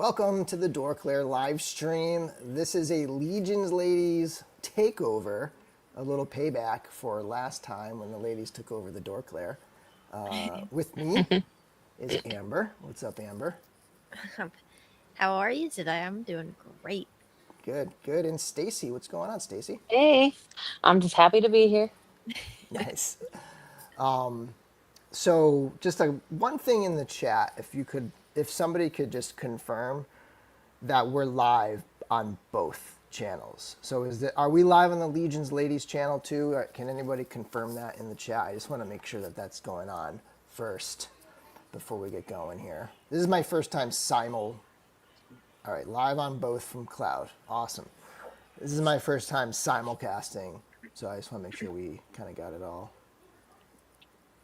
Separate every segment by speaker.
Speaker 1: Welcome to the DorkLair live stream. This is a Legions Ladies takeover, a little payback for last time when the ladies took over the DorkLair. With me is Amber. What's up, Amber?
Speaker 2: How are you today? I'm doing great.
Speaker 1: Good, good. And Stacy, what's going on, Stacy?
Speaker 3: Hey, I'm just happy to be here.
Speaker 1: Nice. So just one thing in the chat, if somebody could just confirm that we're live on both channels. So are we live on the Legions Ladies channel too? Can anybody confirm that in the chat? I just want to make sure that that's going on first before we get going here. This is my first time simul. All right, live on both from Cloud. Awesome. This is my first time simulcasting, so I just want to make sure we kind of got it all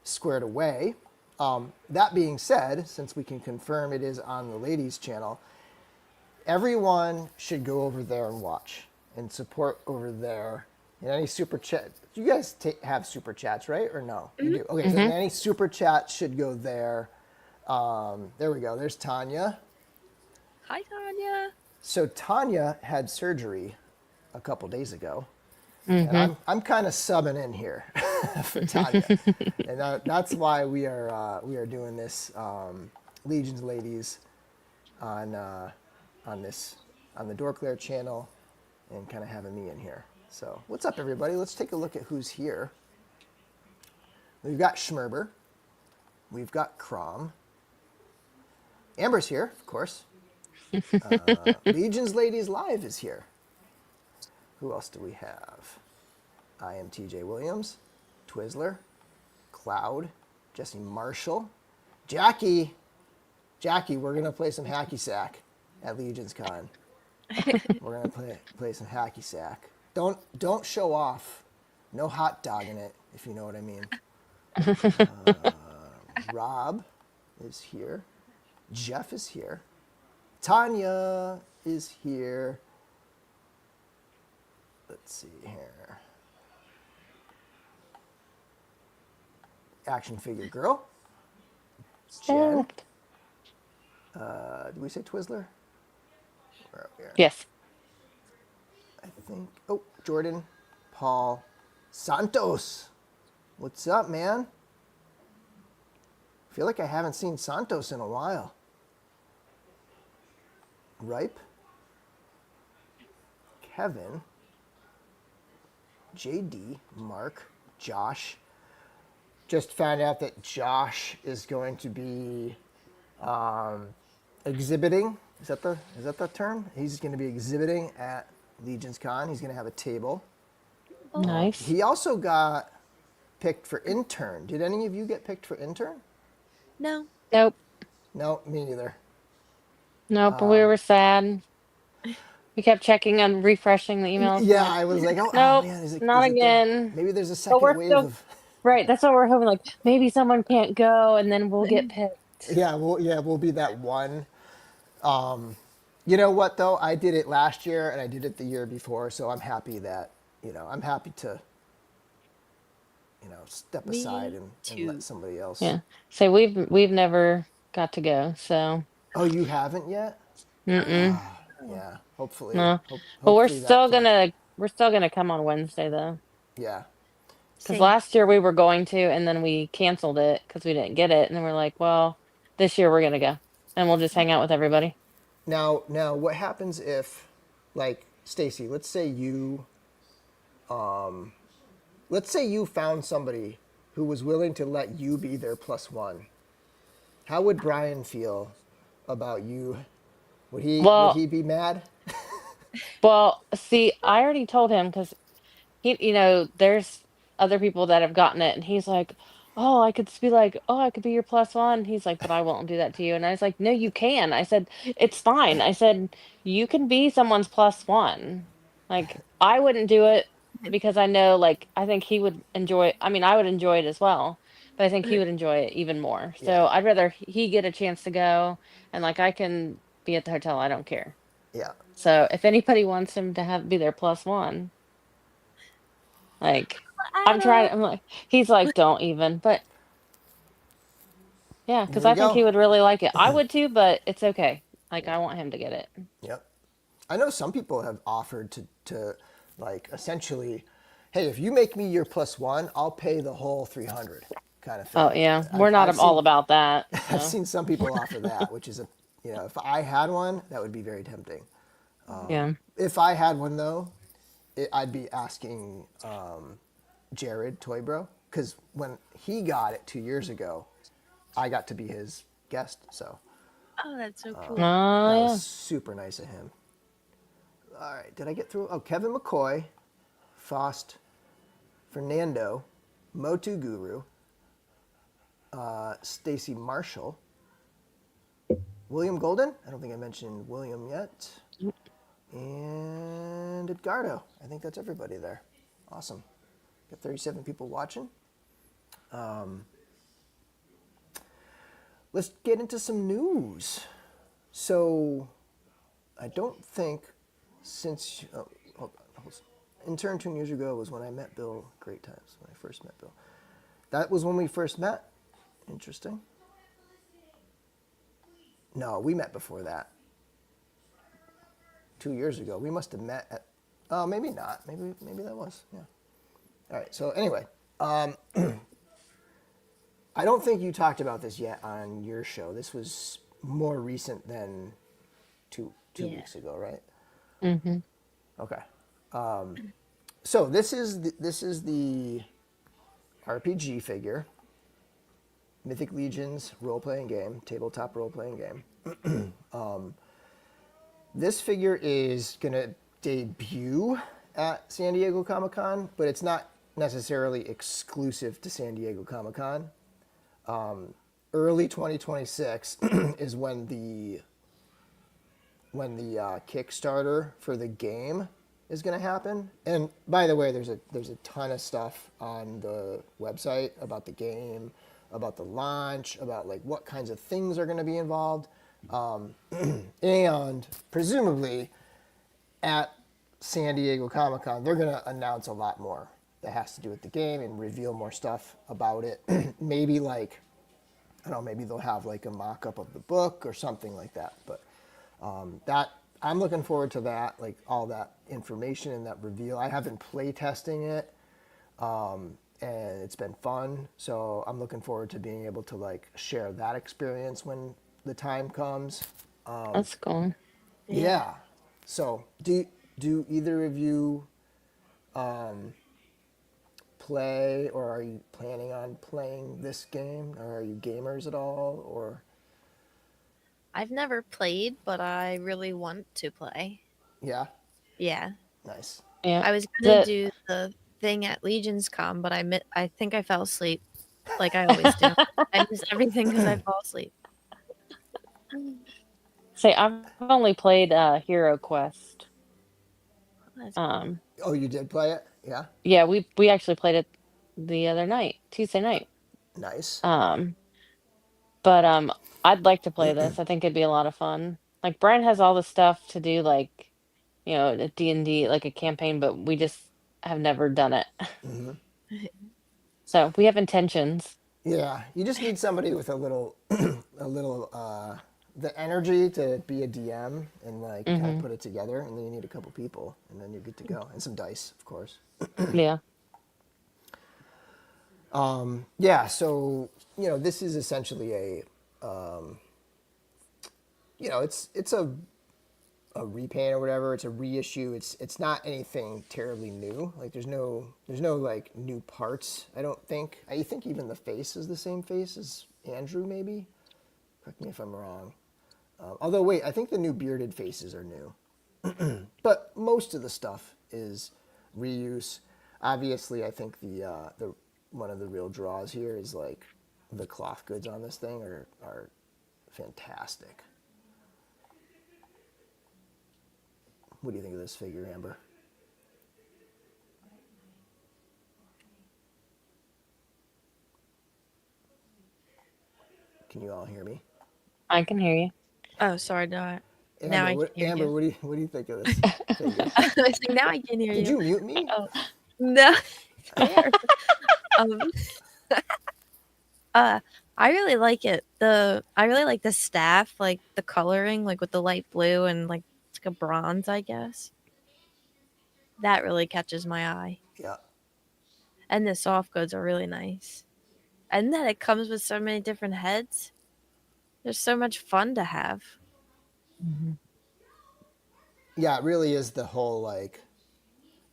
Speaker 1: squared away. That being said, since we can confirm it is on the ladies channel, everyone should go over there and watch and support over there. And any super chat, you guys have super chats, right? Or no? You do. Okay, so any super chat should go there. There we go. There's Tanya.
Speaker 2: Hi, Tanya.
Speaker 1: So Tanya had surgery a couple days ago. And I'm kind of subbing in here for Tanya, and that's why we are doing this Legions Ladies on the DorkLair channel, and kind of having me in here. So what's up, everybody? Let's take a look at who's here. We've got Schmerber, we've got Crom, Amber's here, of course. Legions Ladies Live is here. Who else do we have? I am TJ Williams, Twizzler, Cloud, Jesse Marshall, Jackie. Jackie, we're gonna play some hacky sack at Legions Con. We're gonna play some hacky sack. Don't show off. No hot dog in it, if you know what I mean. Rob is here. Jeff is here. Tanya is here. Let's see here. Action Figure Girl. Jen. Did we say Twizzler? Where are we at?
Speaker 3: Yes.
Speaker 1: I think. Oh, Jordan, Paul, Santos. What's up, man? I feel like I haven't seen Santos in a while. Ripe. Kevin. JD, Mark, Josh. Just found out that Josh is going to be exhibiting. Is that the term? He's going to be exhibiting at Legions Con. He's going to have a table.
Speaker 3: Nice.
Speaker 1: He also got picked for intern. Did any of you get picked for intern?
Speaker 2: No.
Speaker 3: Nope.
Speaker 1: No, me neither.
Speaker 3: Nope. We were sad. We kept checking and refreshing the emails.
Speaker 1: Yeah, I was like, oh
Speaker 3: Nope,
Speaker 1: man,
Speaker 3: not again.
Speaker 1: maybe there's a
Speaker 3: But
Speaker 1: second
Speaker 3: we're
Speaker 1: wave
Speaker 3: still
Speaker 1: of.
Speaker 3: right. That's what we're hoping. Like maybe someone can't go, and then we'll get picked.
Speaker 1: Yeah, we'll be that one. You know what though? I did it last year and I did it the year before, so I'm happy that I'm happy to step
Speaker 2: Me
Speaker 1: aside and
Speaker 2: too.
Speaker 1: let somebody else.
Speaker 3: Yeah. So we've never got to go. So.
Speaker 1: Oh, you haven't yet?
Speaker 3: Mm-mm.
Speaker 1: Yeah. Hopefully.
Speaker 3: No. But
Speaker 1: Hopefully
Speaker 3: we're still gonna come on Wednesday though.
Speaker 1: Yeah.
Speaker 3: Because
Speaker 2: Same.
Speaker 3: last year we were going to, and then we canceled it because we didn't get it, and then we're like, well, this year we're gonna go, and we'll just hang out with everybody.
Speaker 1: Now, what happens if, like, Stacy? Let's say you found somebody who was willing to let you be their +1. How would Brian feel about you? Would he be mad?
Speaker 3: Well, see, I already told him because there's other people that have gotten it, and he's like, oh, I could just be like, oh, I could be your +1. He's like, but I won't do that to you. And I was like, no, you can. I said, it's fine. I said, you can be someone's +1. Like, I wouldn't do it because I know, like, I think he would enjoy. I mean, I would enjoy it as well, but I think he would enjoy it even more. So
Speaker 1: Yeah.
Speaker 3: I'd rather he get a chance to go, and like I can be at the hotel. I don't care.
Speaker 1: Yeah.
Speaker 3: So if anybody wants him to be their +1, like I'm trying. I'm like, he's like, don't even. But yeah, because
Speaker 1: Here we
Speaker 3: I think
Speaker 1: go.
Speaker 3: he would really like it. I would too, but it's okay. Like I want him to get it.
Speaker 1: Yep. I know some people have offered to like essentially, hey, if you make me your +1, I'll pay the whole 300 kind of
Speaker 3: Oh
Speaker 1: thing.
Speaker 3: yeah, we're
Speaker 1: I've,
Speaker 3: not
Speaker 1: I've
Speaker 3: all
Speaker 1: seen
Speaker 3: about that.
Speaker 1: I've
Speaker 3: So
Speaker 1: seen some people offer that, which is if I had one, that would be very tempting.
Speaker 3: yeah.
Speaker 1: If I had one though, I'd be asking Jared Toybro because when he got it 2 years ago, I got to be his guest, so
Speaker 2: Oh, that's so
Speaker 3: Oh
Speaker 2: cool.
Speaker 1: that was
Speaker 3: yeah.
Speaker 1: super nice of him. All right, did I get through? Oh, Kevin McCoy, Faust, Fernando, Motu Guru, Stacy Marshall, William Golden. I don't think I mentioned William yet. And Edgardo. I think that's everybody there. Awesome. Got 37 people watching. Let's get into some news. So, I don't think since hold on, intern 2 years ago was when I met Bill. Great times when I first met Bill. That was when we first met. Interesting. No, we met before that. 2 years ago, we must have met at. Oh, maybe not. Maybe that was. Yeah. All right. So anyway, I don't think you talked about this yet on your show. This was more recent than two
Speaker 2: Yeah.
Speaker 1: weeks ago, right?
Speaker 3: Mm-hmm.
Speaker 1: Okay. So this is the RPG figure, Mythic Legions role playing game, tabletop role playing game. This figure is gonna debut at San Diego Comic-Con, but it's not necessarily exclusive to San Diego Comic-Con. Early 2026 is when the Kickstarter for the game is going to happen. And by the way, there's a ton of stuff on the website about the game, about the launch, about like what kinds of things are going to be involved, and presumably at San Diego Comic-Con they're going to announce a lot more that has to do with the game and reveal more stuff about it. Maybe like I don't know, maybe they'll have like a mock-up of the book or something like that. But that I'm looking forward to that, like all that information and that reveal. I have been play testing it, and it's been fun. So I'm looking forward to being able to like share that experience when the time comes.
Speaker 3: That's cool.
Speaker 1: Yeah. So do either of you play, or are you planning on playing this game, or are you gamers at all, or?
Speaker 2: I've never played, but I really want to play.
Speaker 1: Yeah.
Speaker 2: Yeah.
Speaker 1: Nice.
Speaker 3: Yeah.
Speaker 2: I was gonna do the thing at Legion's Con, but I think I fell asleep, like I always do. I miss everything because I fall asleep.
Speaker 3: Say I've only played Hero Quest.
Speaker 2: That's cool.
Speaker 1: Oh, you did play it? Yeah.
Speaker 3: Yeah, we actually played it the other night, Tuesday night.
Speaker 1: Nice.
Speaker 3: But I'd like to play this. I think it'd be a lot of fun. Like Brian has all the stuff to do, like a D&D, like a campaign, but we just have never done it. So we have intentions.
Speaker 1: Yeah. You just need somebody with a little, the energy to be a DM and like kind of put it together, and then you need a couple people, and then you're good to go, and some dice, of course.
Speaker 3: Yeah.
Speaker 1: Yeah. So this is essentially a, it's a repaint or whatever. It's a reissue. It's not anything terribly new. Like there's no like new parts. I don't think. I think even the face is the same face as Andrew. Maybe. Correct me if I'm wrong. Although wait, I think the new bearded faces are new. But most of the stuff is reuse. Obviously, I think the one of the real draws here is like the cloth goods on this thing are fantastic. What do you think of this figure, Amber? Can you all hear me?
Speaker 3: I can hear you.
Speaker 2: Oh, sorry, no.
Speaker 1: Amber,
Speaker 2: Now I can hear
Speaker 1: Amber,
Speaker 2: you.
Speaker 1: what do you think of this figure?
Speaker 2: I was like, now I can hear
Speaker 1: Did you mute me?
Speaker 2: Oh no, fair. um, I really like it. I really like the staff, like the coloring, like with the light blue and like it's like a bronze, I guess. That really catches my eye.
Speaker 1: Yeah.
Speaker 2: And the soft goods are really nice. And then it comes with so many different heads. There's so much fun to have.
Speaker 1: Yeah, it really is the whole like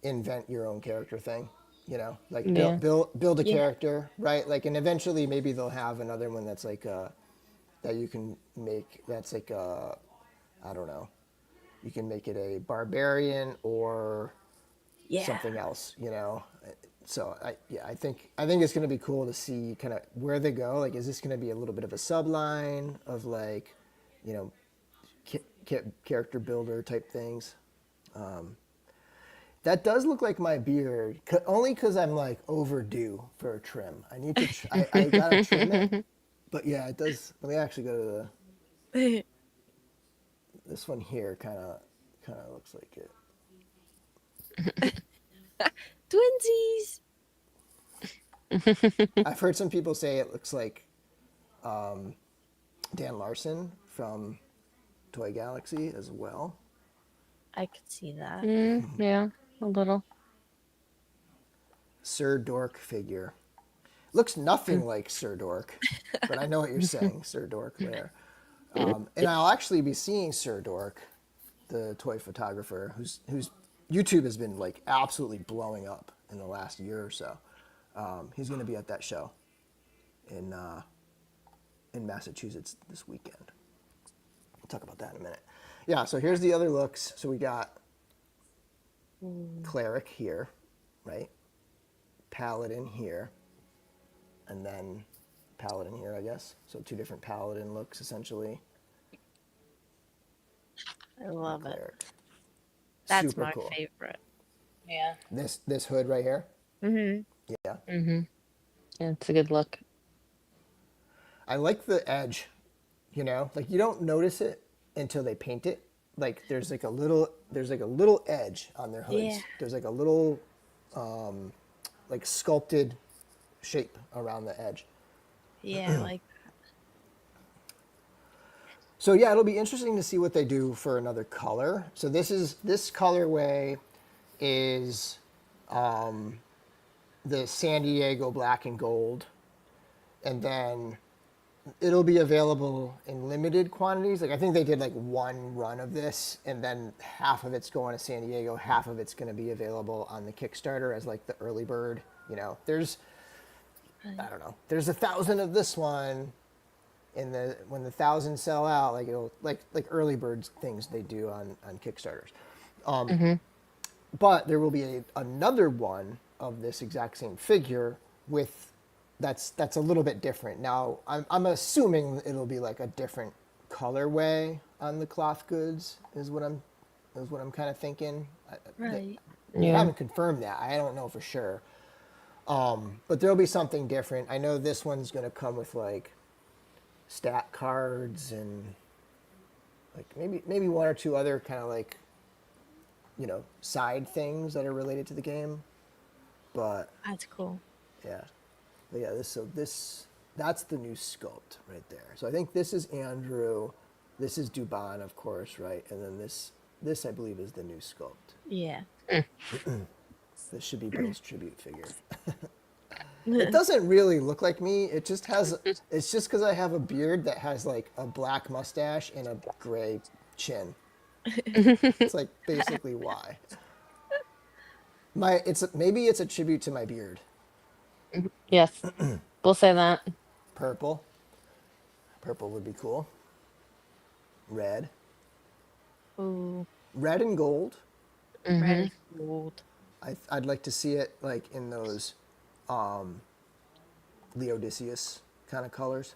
Speaker 1: invent your own character thing. Like
Speaker 3: Yeah.
Speaker 1: build a
Speaker 2: Yeah.
Speaker 1: character, right? Like, and eventually maybe they'll have another one that's like that you can make. That's like I don't know. You can make it a barbarian or
Speaker 2: Yeah.
Speaker 1: something else. So I think it's going to be cool to see kind of where they go. Like, is this going to be a little bit of a subline of like, you know, character builder type things? That does look like my beard, only because I'm like overdue for a trim. I need to. I gotta trim it, but yeah, it does. Let me actually go to this one here. Kind of looks like it.
Speaker 2: Twinsies.
Speaker 1: I've heard some people say it looks like Dan Larson from Toy Galaxy as well.
Speaker 2: I could see that.
Speaker 3: Yeah, a little.
Speaker 1: Sir Dork figure. Looks nothing like Sir Dork, but I know what you're saying, Sir DorkLair. And I'll actually be seeing Sir Dork, the toy photographer, whose YouTube has been like absolutely blowing up in the last year or so. He's going to be at that show in Massachusetts this weekend. We'll talk about that in a minute. Yeah, so here's the other looks. So we got Cleric here, right? Paladin here, and then Paladin here, I guess. So two different Paladin looks, essentially.
Speaker 2: I love it.
Speaker 1: Cleric.
Speaker 2: That's
Speaker 1: Super
Speaker 2: my
Speaker 1: cool.
Speaker 2: favorite.
Speaker 3: Yeah.
Speaker 1: This hood right here.
Speaker 2: Mm-hmm.
Speaker 1: Yeah.
Speaker 3: Yeah, it's a good look.
Speaker 1: I like the edge, like you don't notice it until they paint it. Like there's like a little edge on their hoods.
Speaker 2: Yeah.
Speaker 1: There's like a little like sculpted shape around the edge.
Speaker 2: Yeah, like
Speaker 1: So yeah, it'll be interesting to see what they do for another color. So this colorway is the San Diego black and gold, and then it'll be available in limited quantities. Like I think they did like one run of this, and then half of it's going to San Diego, half of it's going to be available on the Kickstarter as like the early bird. There's I don't know. There's 1,000 of this one. When the 1,000 sell out, like it'll like early birds things they do on Kickstarters. But there will be another one of this exact same figure with that's a little bit different. Now I'm assuming it'll be like a different colorway on the cloth goods is what I'm kind of thinking.
Speaker 2: right.
Speaker 1: They
Speaker 3: Yeah.
Speaker 1: haven't confirmed that. I don't know for sure. But there'll be something different. I know this one's going to come with like stat cards and like maybe one or two other kind of like side things that are related to the game. But
Speaker 2: That's cool.
Speaker 1: yeah, but yeah. That's the new sculpt right there. So I think this is Andrew, this is Dubon, of course, right? And then this I believe is the new sculpt.
Speaker 2: Yeah.
Speaker 1: This should be Bill's tribute figure. It doesn't really look like me. It just has. It's just because I have a beard that has like a black mustache and a gray chin. It's like basically why. Maybe it's a tribute to my beard.
Speaker 3: Yes. We'll say that.
Speaker 1: Purple. Purple would be cool. Red.
Speaker 2: Ooh.
Speaker 1: Red and gold.
Speaker 2: Red and gold.
Speaker 1: I'd like to see it like in those Leodicius kind of colors.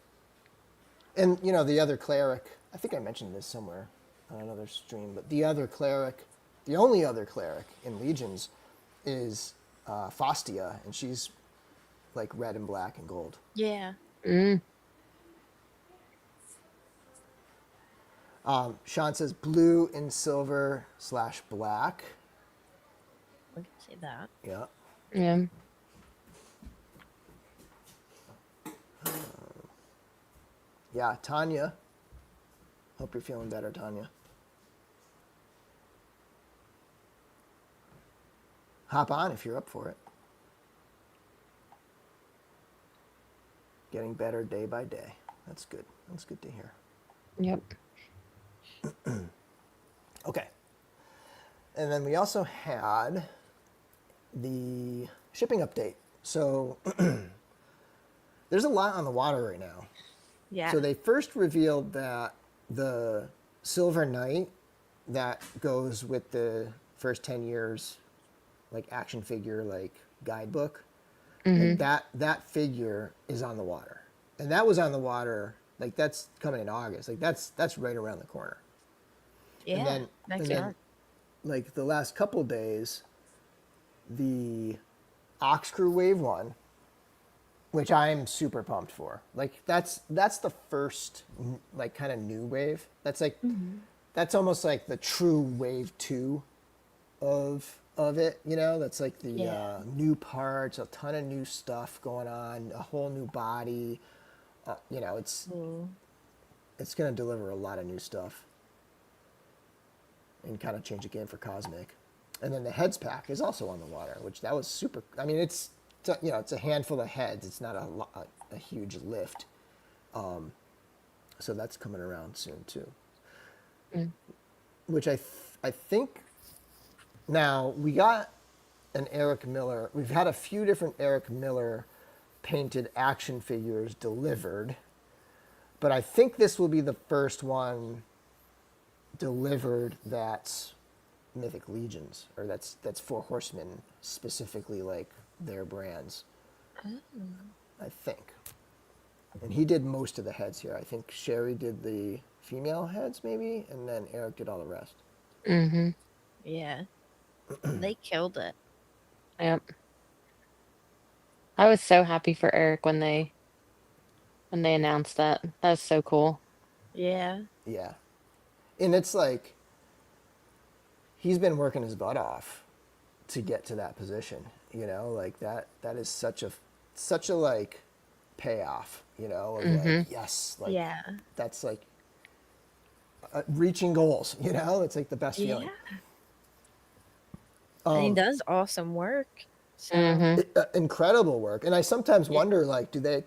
Speaker 1: And the other cleric, I think I mentioned this somewhere on another stream, but the only other cleric in Legions is Fastia, and she's like red and black and gold.
Speaker 2: Yeah.
Speaker 1: Sean says blue and silver / black.
Speaker 2: We can see that.
Speaker 1: Yeah.
Speaker 3: Yeah.
Speaker 1: Yeah, Tanya. Hope you're feeling better, Tanya. Hop on if you're up for it. Getting better day by day. That's good. That's good to hear.
Speaker 3: Yep.
Speaker 1: Okay. And then we also had the shipping update. So there's a lot on the water right now.
Speaker 2: Yeah.
Speaker 1: So they first revealed that the Silver Knight that goes with the first 10 years like action figure like guidebook, like that figure is on the water. And that was on the water, like that's coming in August. Like that's right around the corner.
Speaker 2: yeah. Next month.
Speaker 1: Like the last couple days, the Ox Crew Wave 1, which I'm super pumped for. Like that's the first like kind of new wave. That's like that's almost like the true wave 2 of it, you know? That's like the
Speaker 2: Yeah.
Speaker 1: new parts, a ton of new stuff going on, a whole new body. You know, it's going to deliver a lot of new stuff and kind of change the game for Cosmic. And then the heads pack is also on the water, which that was super. I mean, it's you know, it's a handful of heads. It's not a huge lift. So that's coming around soon too. Which I think now we got an Eric Miller. We've had a few different Eric Miller painted action figures delivered, but I think this will be the first one delivered that's Mythic Legions, or that's Four Horsemen specifically, like their brands. I think. And he did most of the heads here. I think Sherry did the female heads maybe, and then Eric did all the rest.
Speaker 3: Mm-hmm.
Speaker 2: Yeah. They killed it.
Speaker 3: Yep. I was so happy for Eric when they announced that. That was so cool.
Speaker 2: Yeah.
Speaker 1: Yeah. And it's like he's been working his butt off to get to that position, you know, like that is such a like payoff, you know, of like yes, like
Speaker 2: Yeah.
Speaker 1: that's like reaching goals, you know, it's like the best feeling.
Speaker 2: Yeah. And he does awesome work. So
Speaker 1: Incredible work. And I sometimes wonder, like, do they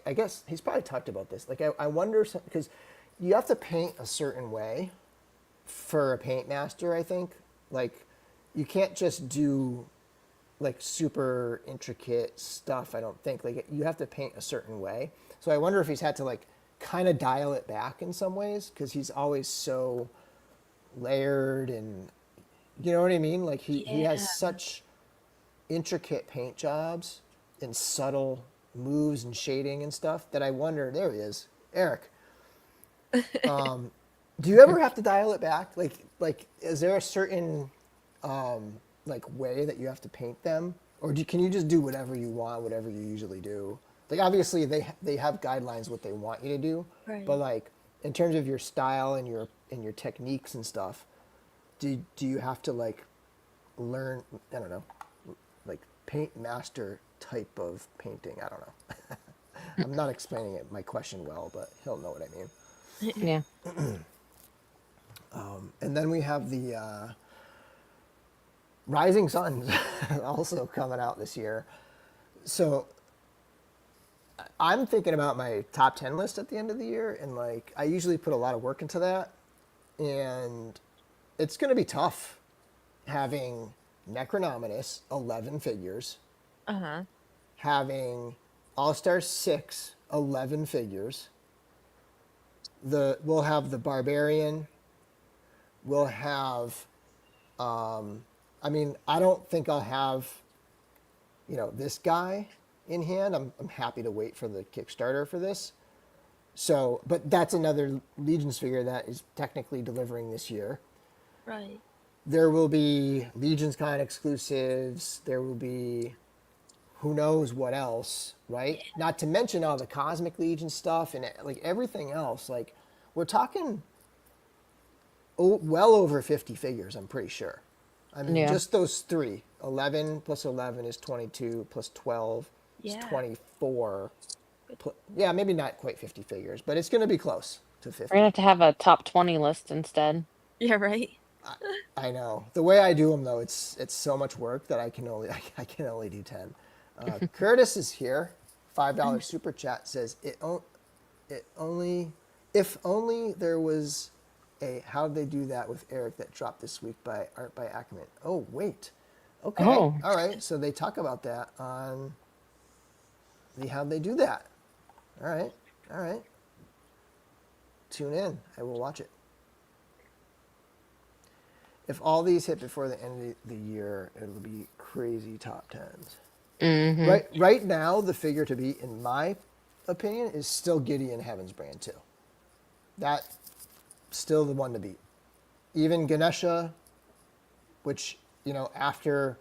Speaker 1: I guess he's probably talked about this, like I wonder, because you have to paint a certain way for a paint master, I think. Like you can't just do like super intricate stuff, I don't think. Like you have to paint a certain way. So I wonder if he's had to like kind of dial it back in some ways, because he's always so layered, and you know what I mean? Like he has such intricate paint jobs and subtle moves and shading and stuff that I wonder, there he is, Eric. Do you ever have to dial it back? Like is there a certain like way that you have to paint them, or can you just do whatever you want, whatever you usually do? Like obviously they have guidelines what they want you to do,
Speaker 2: Right.
Speaker 1: but like in terms of your style and your techniques and stuff, do you have to like learn, I don't know, like paint master type of painting? I don't know. I'm not explaining my question well, but he'll know what I mean.
Speaker 3: Yeah.
Speaker 1: And then we have the Rising Suns also coming out this year. So I'm thinking about my top 10 list at the end of the year, and like I usually put a lot of work into that, and it's going to be tough having Necronominus 11 figures, having All-Star 6 11 figures. We'll have the Barbarian. We'll have, I mean, I don't think I'll have, you know, this guy in hand. I'm happy to wait for the Kickstarter for this. So, but that's another Legions figure that is technically delivering this year.
Speaker 2: right.
Speaker 1: There will be Legions Con exclusives. There will be who knows what else, right? Not to mention all the Cosmic Legion stuff and like everything else. Like we're talking well over 50 figures, I'm pretty sure. I mean,
Speaker 3: Yeah.
Speaker 1: just those three. 11 plus 11 is 22, plus 12 is
Speaker 2: Yeah.
Speaker 1: 24. Yeah, maybe not quite 50 figures, but it's going to be close to
Speaker 3: We're gonna
Speaker 1: 50.
Speaker 3: have a top 20 list instead.
Speaker 2: Yeah, right.
Speaker 1: I know. The way I do them though, it's so much work that I can only I can only do 10. Curtis is here. $5 super chat says it only if only there was a how'd they do that with Eric that dropped this week by Art by Ackerman. Oh wait, okay,
Speaker 3: Oh,
Speaker 1: all right. So they talk about that on the how'd they do that. All right, all right. Tune in. I will watch it. If all these hit before the end of the year, it'll be crazy top tens.
Speaker 3: mm-hmm.
Speaker 1: Right now, the figure to beat, in my opinion, is still Gideon Heaven's Brand 2. That still the one to beat. Even Ganesha, which, after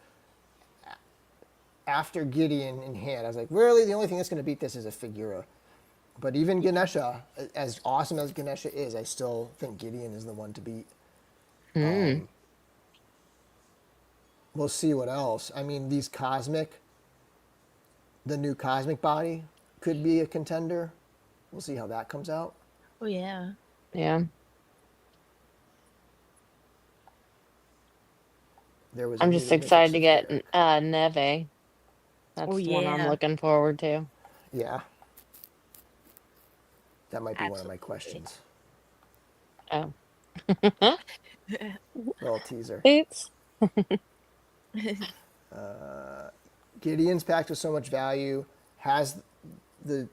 Speaker 1: Gideon in hand, I was like, really, the only thing that's going to beat this is a Figura. But even Ganesha, as awesome as Ganesha is, I still think Gideon is the one to beat.
Speaker 3: Mm.
Speaker 1: We'll see what else. I mean, the new Cosmic body could be a contender. We'll see how that comes out.
Speaker 2: Oh yeah.
Speaker 3: Yeah.
Speaker 1: There was a
Speaker 3: I'm
Speaker 1: new
Speaker 3: just
Speaker 1: Matrix
Speaker 3: excited to
Speaker 1: of
Speaker 3: get
Speaker 1: Eric.
Speaker 3: Neve.
Speaker 2: Oh
Speaker 3: That's the one I'm
Speaker 2: yeah.
Speaker 3: looking forward to.
Speaker 1: Yeah, that might be one of my
Speaker 2: Absolutely.
Speaker 1: questions.
Speaker 3: Oh.
Speaker 1: Little teaser.
Speaker 3: Oops.
Speaker 1: Gideon's packed with so much value, has the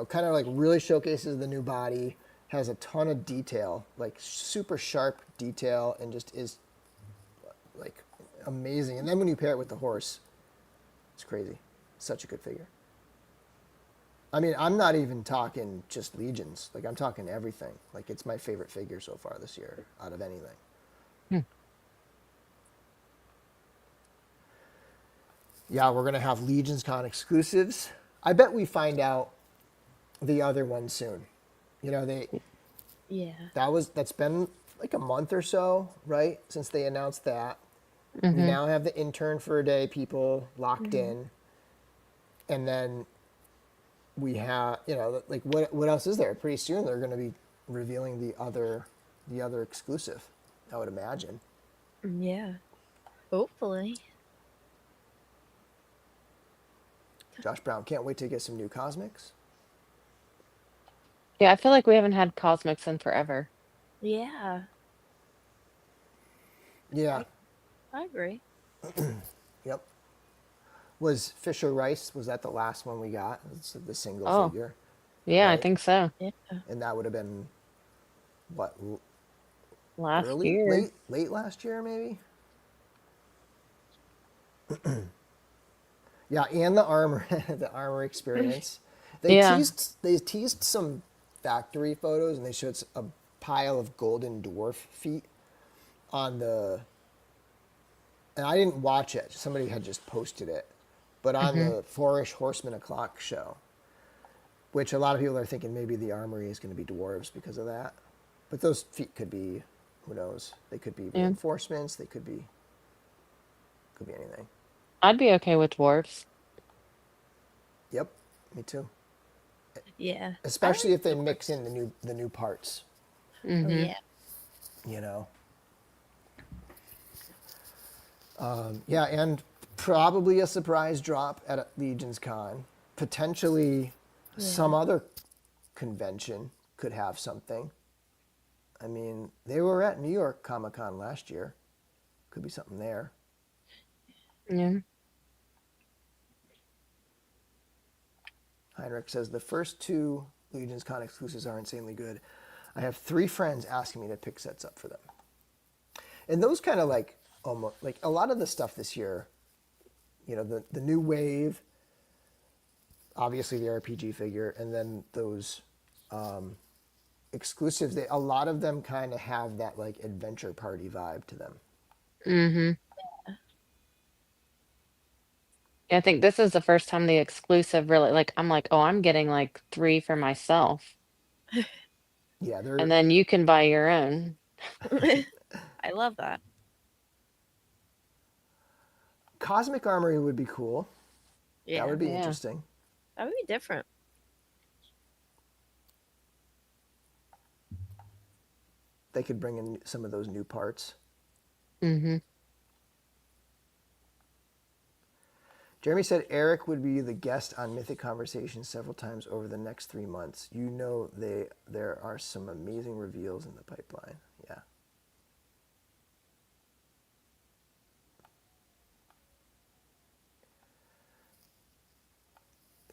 Speaker 1: kind of like really showcases the new body, has a ton of detail, like super sharp detail, and just is like amazing. And then when you pair it with the horse, it's crazy. Such a good figure. I mean, I'm not even talking just Legions. Like, I'm talking everything. Like, it's my favorite figure so far this year out of anything.
Speaker 3: Hmm.
Speaker 1: Yeah, we're going to have Legions Con exclusives. I bet we find out the other one soon.
Speaker 2: Yeah.
Speaker 1: That's been like a month or so, right? Since they announced that. We
Speaker 3: Mm-hmm.
Speaker 1: now have the intern for a day people locked
Speaker 2: Hmm.
Speaker 1: in. And then we have, like what else is there? Pretty soon they're going to be revealing the other exclusive, I would imagine.
Speaker 2: Yeah. Hopefully.
Speaker 1: Josh Brown can't wait to get some new cosmics.
Speaker 3: Yeah, I feel like we haven't had Cosmics in forever.
Speaker 2: Yeah.
Speaker 1: Yeah.
Speaker 2: I I agree.
Speaker 1: Yep. Was Fisher Rice, was that the last one we got? It's the single
Speaker 3: Oh,
Speaker 1: figure,
Speaker 3: yeah, I
Speaker 1: right?
Speaker 3: think so.
Speaker 2: Yeah.
Speaker 1: And that would have been what,
Speaker 3: Last
Speaker 1: early,
Speaker 3: year.
Speaker 1: late last year maybe. Yeah, and the armor, the armor experience.
Speaker 3: Yeah.
Speaker 1: They teased some factory photos, and they showed a pile of golden dwarf feet on the. And I didn't watch it. Somebody had just posted it, but on
Speaker 3: Mm-hmm.
Speaker 1: the Fourish Horseman O'Clock show, which a lot of people are thinking maybe the armory is going to be dwarves because of that. But those feet could be, who knows? They could be
Speaker 3: Yeah.
Speaker 1: reinforcements. They could be anything.
Speaker 3: I'd be okay with dwarfs.
Speaker 1: Yep, me too.
Speaker 2: Yeah. I like
Speaker 1: Especially if they mix
Speaker 2: dwarves.
Speaker 1: in the new parts.
Speaker 2: Oh
Speaker 3: Mm-hmm.
Speaker 2: yeah.
Speaker 1: You know. Yeah, and probably a surprise drop at Legion's Con. Potentially,
Speaker 2: Yeah.
Speaker 1: some other convention could have something. I mean, they were at New York Comic Con last year. Could be something there.
Speaker 3: Yeah.
Speaker 1: Heinrich says the first two Legion's Con exclusives are insanely good. I have 3 friends asking me to pick sets up for them. And those kind of like almost like a lot of the stuff this year, the new wave, obviously the RPG figure, and then those exclusives, a lot of them kind of have that like adventure party vibe to them.
Speaker 3: Mm-hmm. Yeah, I think this is the first time the exclusive really like I'm like, oh, I'm getting like 3 for myself.
Speaker 1: Yeah,
Speaker 3: And
Speaker 1: they're
Speaker 3: then you can buy your own.
Speaker 2: I love that.
Speaker 1: Cosmic Armory would be cool. That
Speaker 2: Yeah.
Speaker 1: would be
Speaker 3: Yeah.
Speaker 1: interesting.
Speaker 2: That would be different.
Speaker 1: they could bring in some of those new parts.
Speaker 3: Mm-hmm.
Speaker 1: Jeremy said Eric would be the guest on Mythic Conversations several times over the next 3 months. You know there are some amazing reveals in the pipeline. Yeah.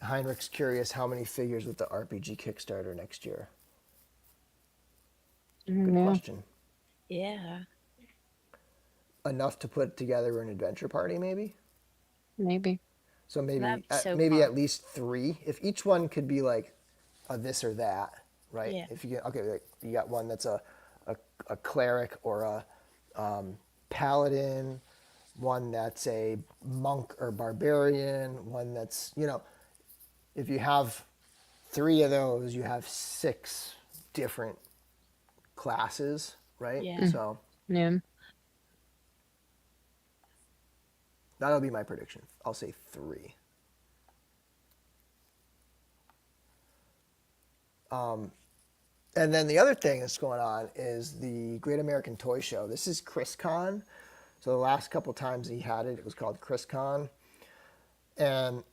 Speaker 1: Heinrich's curious how many figures with the RPG Kickstarter next year. Good
Speaker 3: Yeah,
Speaker 1: question.
Speaker 2: Yeah.
Speaker 1: Enough to put together an adventure party, maybe.
Speaker 3: maybe.
Speaker 1: So maybe
Speaker 2: That'd be so
Speaker 1: maybe
Speaker 2: fun.
Speaker 1: at least 3. If each one could be like a this or that, right?
Speaker 2: Yeah.
Speaker 1: If you get like you got one that's a cleric or a paladin, one that's a monk or barbarian, one that's if you have 3 of those, you have 6 different classes, right?
Speaker 2: Yeah.
Speaker 3: Mm.
Speaker 1: So
Speaker 3: Yeah.
Speaker 1: that'll be my prediction. I'll say 3. And then the other thing that's going on is the Great American Toy Show. This is ChrisCon. So the last couple times he had it, it was called ChrisCon. And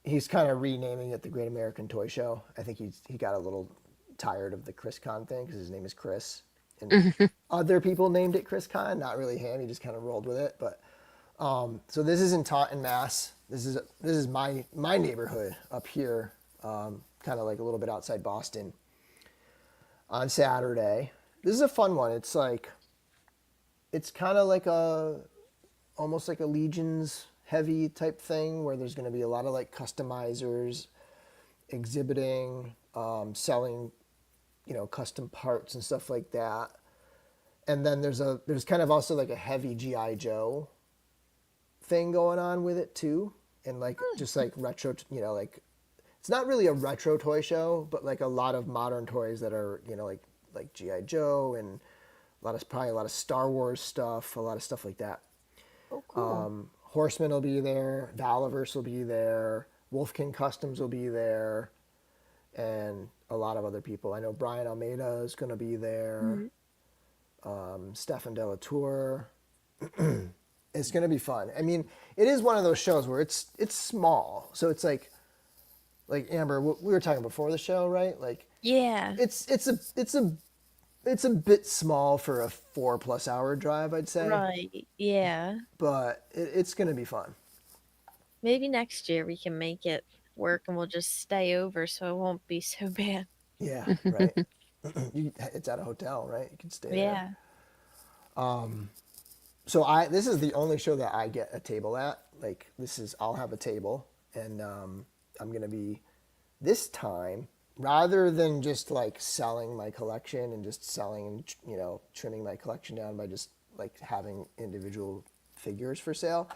Speaker 1: he's kind of renaming it the Great American Toy Show. I think he got a little tired of the ChrisCon thing because his name is Chris. And other people named it ChrisCon, not really him. He just kind of rolled with it. But so this is in Taunton, Mass. This is my neighborhood up here, kind of like a little bit outside Boston. On Saturday, this is a fun one. It's kind of like almost like a Legions heavy type thing where there's going to be a lot of like customizers exhibiting, selling, custom parts and stuff like that. And then there's kind of also like a heavy GI Joe thing going on with it too, and like just like retro, like it's not really a retro toy show, but like a lot of modern toys that are like GI Joe and probably a lot of Star Wars stuff, a lot of stuff like that.
Speaker 2: Oh, cool.
Speaker 1: Horseman will be there, Valaverse will be there, Wolfkin Customs will be there, and a lot of other people. I know Brian Almeida is going to be there. Stefan Delatour. It's going to be fun. I mean, it is one of those shows where it's small, so it's like Amber, we were talking before the show, right? Like
Speaker 2: Yeah.
Speaker 1: it's a bit small for a 4+ hour drive, I'd say.
Speaker 2: Right. Yeah.
Speaker 1: But it's going to be fun.
Speaker 2: Maybe next year we can make it work and we'll just stay over so it won't be so bad.
Speaker 1: Yeah, right. It's at a hotel, right? You can stay there.
Speaker 2: Yeah.
Speaker 1: So this is the only show that I get a table at. Like I'll have a table, and I'm gonna be this time rather than just like selling my collection and just selling and trimming my collection down by just like having individual figures for sale.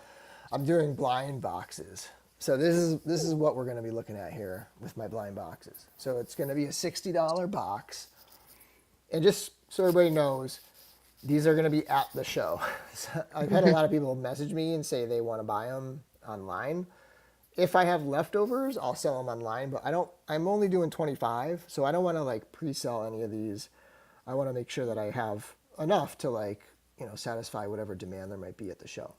Speaker 1: I'm doing blind boxes. So this is what we're gonna be looking at here with my blind boxes. So it's gonna be a $60 box, and just so everybody knows, these are going to be at the show. So I've had a lot of people message me and say they want to buy them online. If I have leftovers, I'll sell them online, but I'm only doing 25, so I don't want to like pre-sell any of these. I want to make sure that I have enough to like, satisfy whatever demand there might be at the show.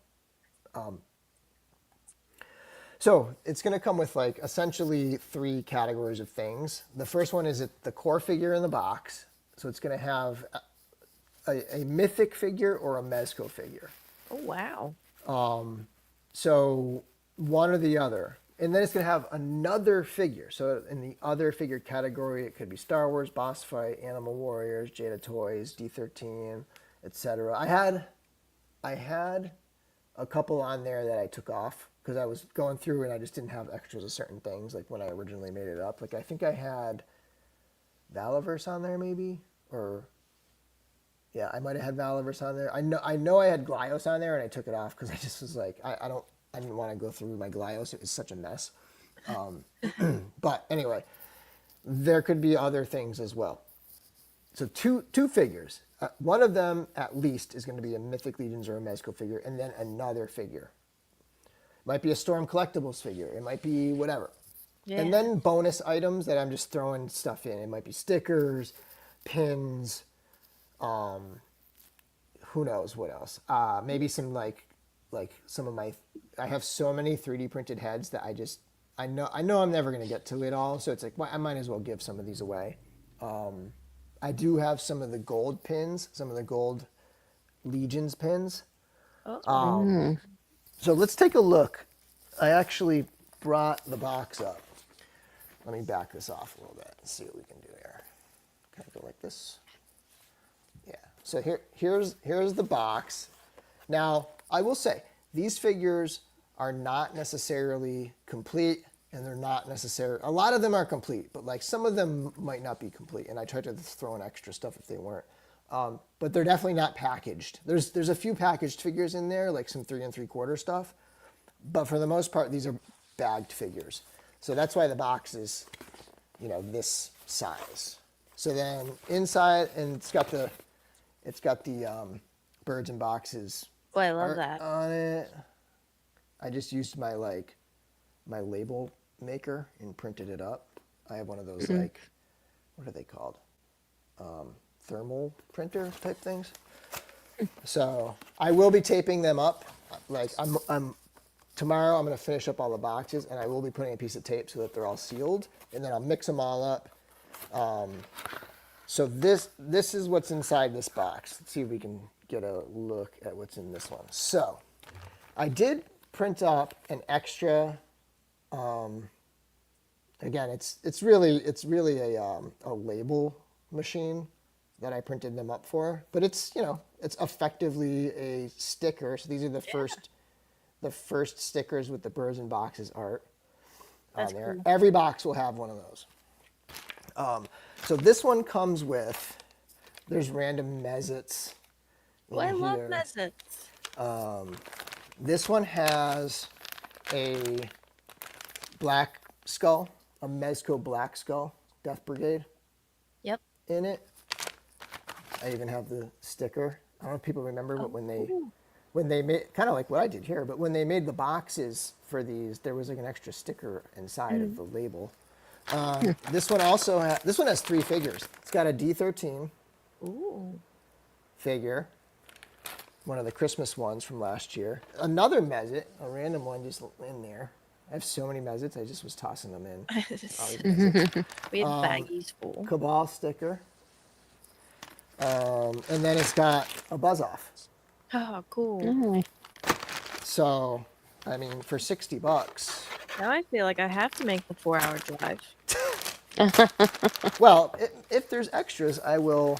Speaker 1: So it's going to come with like essentially 3 categories of things. The first one is the core figure in the box. So it's going to have a mythic figure or a Mezco figure.
Speaker 2: Oh, wow.
Speaker 1: So one or the other. And then it's going to have another figure. So in the other figure category, it could be Star Wars, Boss Fight, Animal Warriors, Jada Toys, D13, etc. I had a couple on there that I took off because I was going through and I just didn't have extras of certain things like when I originally made it up. Like I think I had Valaverse on there maybe, or yeah, I might have had Valaverse on there. I know I had Glyos on there, and I took it off because I just was like, I didn't want to go through my Glyos. It was such a mess. But anyway, there could be other things as well. So two figures. One of them at least is going to be a Mythic Legions or a Mezco figure, and then another figure. It might be a Storm Collectibles figure. It might be whatever.
Speaker 2: Yeah.
Speaker 1: And then bonus items that I'm just throwing stuff in. It might be stickers, pins, Who knows what else? Maybe some like some of my. I have so many 3D printed heads that I know I'm never gonna get to it all. So it's like, well, I might as well give some of these away. I do have some of the gold pins, some of the gold Legions pins.
Speaker 2: Oh.
Speaker 1: So let's take a look. I actually brought the box up. Let me back this off a little bit and see what we can do here. Can I go like this? Yeah. So here's the box. Now, I will say, these figures are not necessarily complete, and they're not necessarily, a lot of them are complete, but like some of them might not be complete, and I tried to throw in extra stuff if they weren't. But they're definitely not packaged. There's a few packaged figures in there, like some 3 3/4 stuff, but for the most part, these are bagged figures. So that's why the box is, this size. So then inside, and it's got the birds and boxes
Speaker 2: Boy, I love
Speaker 1: art
Speaker 2: that.
Speaker 1: on it. I just used my label maker and printed it up. I have one of those what are they called? Thermal printer type things. So I will be taping them up. Like tomorrow I'm going to finish up all the boxes, and I will be putting a piece of tape so that they're all sealed, and then I'll mix them all up. So this is what's inside this box. Let's see if we can get a look at what's in this one. So I did print up an extra. Again, it's really a label machine that I printed them up for, but it's it's effectively a sticker. So these are the first stickers with the birds and boxes art on there.
Speaker 2: Cool.
Speaker 1: Every box will have one of those. So this one comes with, there's random mezzets in
Speaker 2: I love
Speaker 1: here.
Speaker 2: mezzets.
Speaker 1: This one has a black skull, a Mezco black skull, Death Brigade
Speaker 2: Yep.
Speaker 1: in it. I even have the sticker. I don't know if people remember, but when they made, kind of like what I did here, but when they made the boxes for these, there was like an extra sticker inside of the label. This one has 3 figures. It's got a D13
Speaker 2: Ooh.
Speaker 1: figure, one of the Christmas ones from last year. Another mezzet, a random one just in there. I have so many mezzets, I just was tossing them in. All these mezzets.
Speaker 2: We had baggies full.
Speaker 1: Cabal sticker. And then it's got a buzz off.
Speaker 2: Oh, cool.
Speaker 3: Oh,
Speaker 1: So, I mean, for $60.
Speaker 2: Now I feel like I have to make the 4-hour drive.
Speaker 1: Well, if there's extras, I'll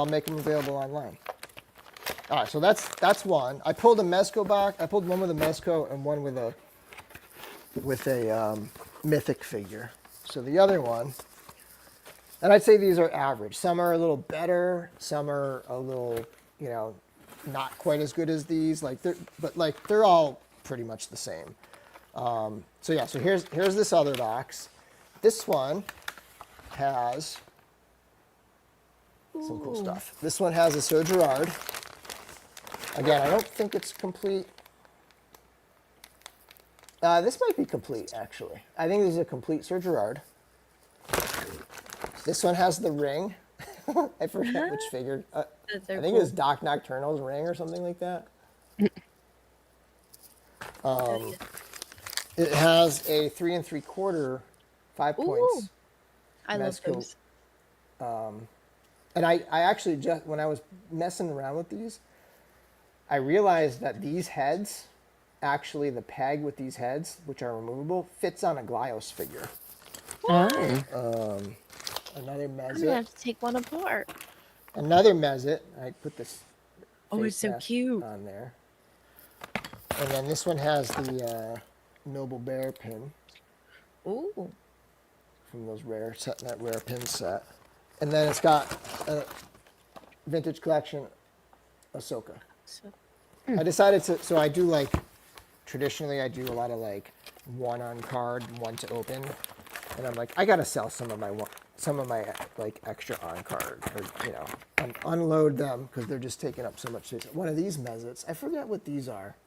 Speaker 1: make them available online. All right, so that's one. I pulled a Mezco box. I pulled one with a Mezco and one with a Mythic figure. So the other one, and I'd say these are average. Some are a little better. Some are a little, not quite as good as these. But they're all pretty much the same. So yeah, so here's this other box. This one has some cool stuff. This one has a Sir Gerard. Again, I don't think it's complete. This might be complete, actually. I think this is a complete Sir Gerard. This one has the ring. I forget which figure. I think it was Doc Nocturnal's ring or something like that. It has a 3 3/4, 5 points.
Speaker 2: I love
Speaker 1: Mezco.
Speaker 2: those.
Speaker 1: And I actually just, when I was messing around with these, I realized that these heads, actually the peg with these heads, which are removable, fits on a Glyos figure.
Speaker 3: oh.
Speaker 1: Another
Speaker 2: I'm gonna
Speaker 1: mezzet.
Speaker 2: have to take one apart.
Speaker 1: Another mezzet. I put this
Speaker 2: Oh,
Speaker 1: face
Speaker 2: it's so
Speaker 1: mask
Speaker 2: cute.
Speaker 1: on there. And then this one has the Noble Bear pin
Speaker 2: Ooh.
Speaker 1: from those that rare pin set. And then it's got a vintage collection Ahsoka.
Speaker 2: So,
Speaker 1: I decided to, so I do traditionally I do a lot of one on card, one to open. And I'm like, I gotta sell some of my extra on card, or unload them because they're just taking up so much space. One of these mezzets, I forget what these are.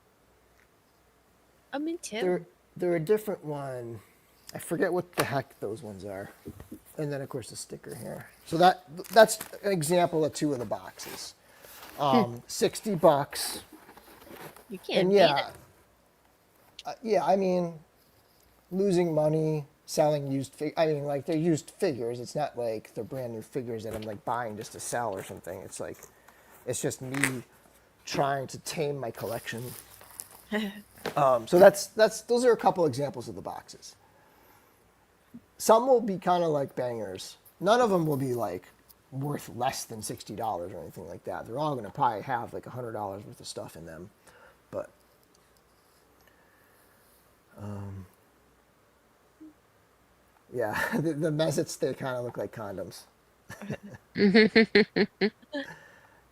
Speaker 2: me too.
Speaker 1: They're a different one. I forget what the heck those ones are. And then of course the sticker here. So that's an example of two of the boxes. $60.
Speaker 2: You can't
Speaker 1: And
Speaker 2: beat it.
Speaker 1: yeah, I mean, losing money selling I mean, like they're used figures. It's not like they're brand new figures that I'm like buying just to sell or something. It's like, it's just me trying to tame my collection. So those are a couple examples of the boxes. Some will be kind of like bangers. None of them will be like worth less than $60 or anything like that. They're all going to probably have like $100 worth of stuff in them. But yeah, the Mezits, they kind of look like condoms.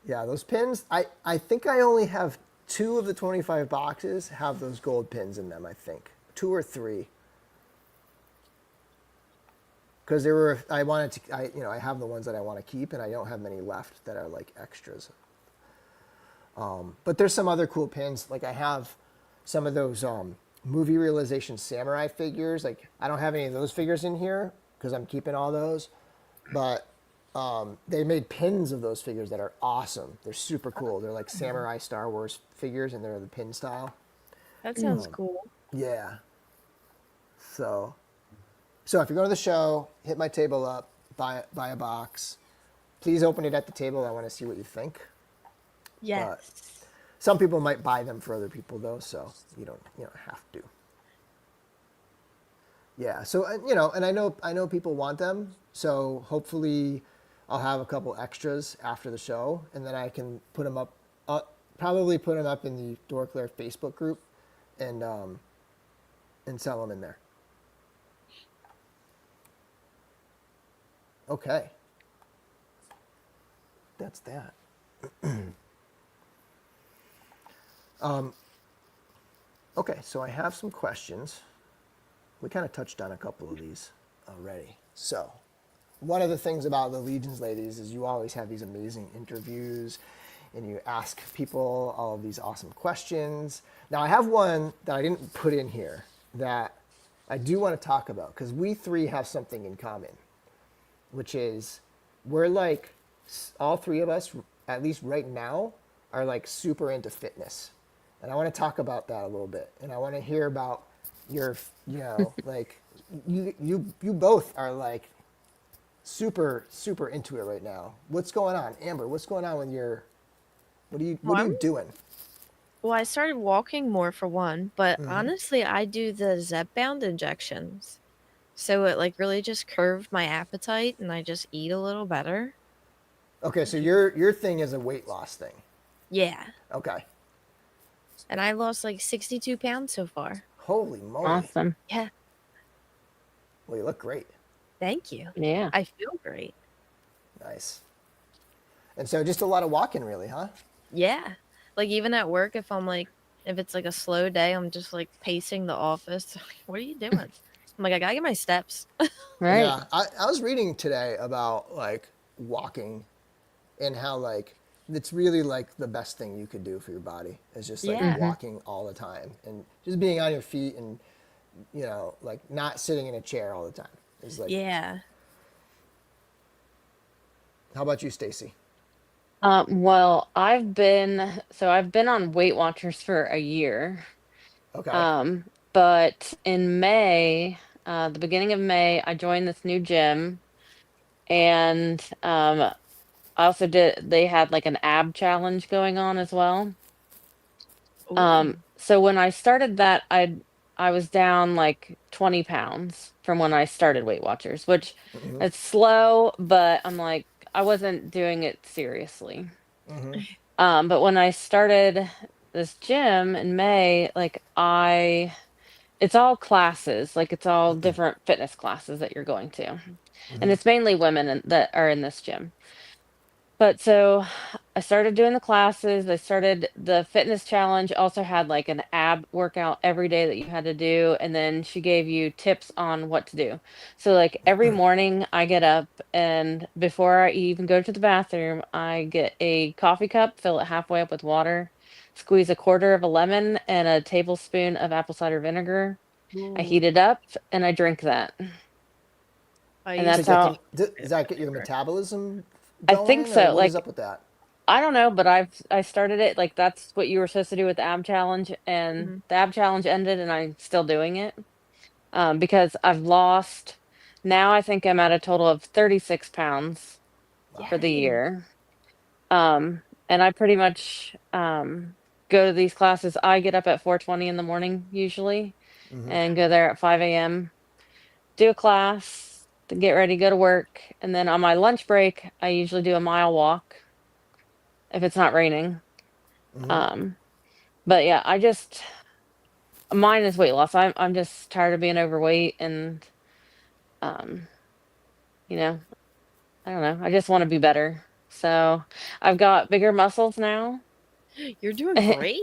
Speaker 1: Yeah, those pins, I think I only have two of the 25 boxes have those gold pins in them, I think. Two or three. Because I wanted to, I have the ones that I want to keep, and I don't have many left that are like extras. But there's some other cool pins. Like I have some of those movie realization samurai figures. Like I don't have any of those figures in here because I'm keeping all those. But they made pins of those figures that are awesome. They're super cool. They're like samurai Star Wars figures, and they're the pin style.
Speaker 2: That sounds cool.
Speaker 1: Yeah. So if you're going to the show, hit my table up, buy a box. Please open it at the table. I want to see what you think.
Speaker 2: Yes.
Speaker 1: Some people might buy them for other people though, so you don't have to. Yeah. So and I know people want them, so hopefully I'll have a couple extras after the show, and then I can put them up. Probably put them up in the DorkLair Facebook group, and sell them in there. Okay. That's that. Okay, so I have some questions. We kind of touched on a couple of these already. So, one of the things about the Legions Ladies is you always have these amazing interviews and you ask people all of these awesome questions. Now, I have one that I didn't put in here that I do want to talk about because we three have something in common, which is we're like, all three of us, at least right now, are like super into fitness. And I want to talk about that a little bit. And I want to hear about your, like, you both are like super, super into it right now. What's going on? Amber, what's going on with what are you doing?
Speaker 2: Well, I started walking more for one, but honestly, I do the Zepbound injections. So it like really just curved my appetite and I just eat a little better.
Speaker 1: Okay, so your thing is a weight loss thing.
Speaker 2: Yeah.
Speaker 1: Okay.
Speaker 2: And I lost like 62 pounds so far.
Speaker 1: Holy moly.
Speaker 3: Awesome.
Speaker 2: Yeah.
Speaker 1: Well, you look great.
Speaker 2: Thank you.
Speaker 3: Yeah.
Speaker 2: I feel great.
Speaker 1: Nice. And so just a lot of walking really, huh?
Speaker 2: Yeah. Like even at work, if it's like a slow day, I'm just like pacing the office. What are you doing? I'm like, I gotta get my steps.
Speaker 3: Right.
Speaker 1: Yeah, I was reading today about like walking and how like it's really like the best thing you could do for your body is just like
Speaker 2: Yeah.
Speaker 1: walking all the time and just being on your feet and like not sitting in a chair all the time. Is like
Speaker 2: Yeah.
Speaker 1: How about you, Stacy?
Speaker 3: Well, I've been on Weight Watchers for a year.
Speaker 1: Okay.
Speaker 3: Um, but in May, the beginning of May, I joined this new gym, and I also they had like an ab challenge going on as well.
Speaker 2: Ooh.
Speaker 3: So when I started that, I was down like 20 pounds from when I started Weight Watchers, which it's slow, but I'm like, I wasn't doing it seriously. But when I started this gym in May, it's all classes, like it's all different fitness classes that you're going to. And it's mainly women that are in this gym. But so I started doing the classes. I started the fitness challenge, also had like an ab workout every day that you had to do. And then she gave you tips on what to do. So, like every morning, I get up and before I even go to the bathroom, I get a coffee cup, fill it halfway up with water, squeeze a quarter of a lemon and a tablespoon of apple cider vinegar. I heat
Speaker 2: Ooh.
Speaker 3: it up and I drink that.
Speaker 2: I
Speaker 3: and
Speaker 1: To
Speaker 2: used
Speaker 3: that's
Speaker 2: to
Speaker 1: get
Speaker 3: how
Speaker 1: to,
Speaker 2: do
Speaker 1: does that get your
Speaker 2: it.
Speaker 1: metabolism
Speaker 3: I think
Speaker 1: going, or
Speaker 3: so.
Speaker 1: what is
Speaker 3: Like
Speaker 1: up with that?
Speaker 3: I don't know, but I started it like that's what you were supposed to do with the ab challenge, and
Speaker 2: Mhm.
Speaker 3: the ab challenge ended, and I'm still doing it because I've lost. Now I think I'm at a total of 36 pounds
Speaker 1: Wow.
Speaker 3: for the
Speaker 2: Dang.
Speaker 3: year. And I pretty much go to these classes. I get up at 4:20 in the morning usually, and go there at 5 a.m. Do a class, then get ready, go to work, and then on my lunch break, I usually do a mile walk if it's not raining. Um, but yeah, I just mine is weight loss. I'm just tired of being overweight and um, you know, I don't know. I just want to be better. So I've got bigger muscles now.
Speaker 2: You're doing great.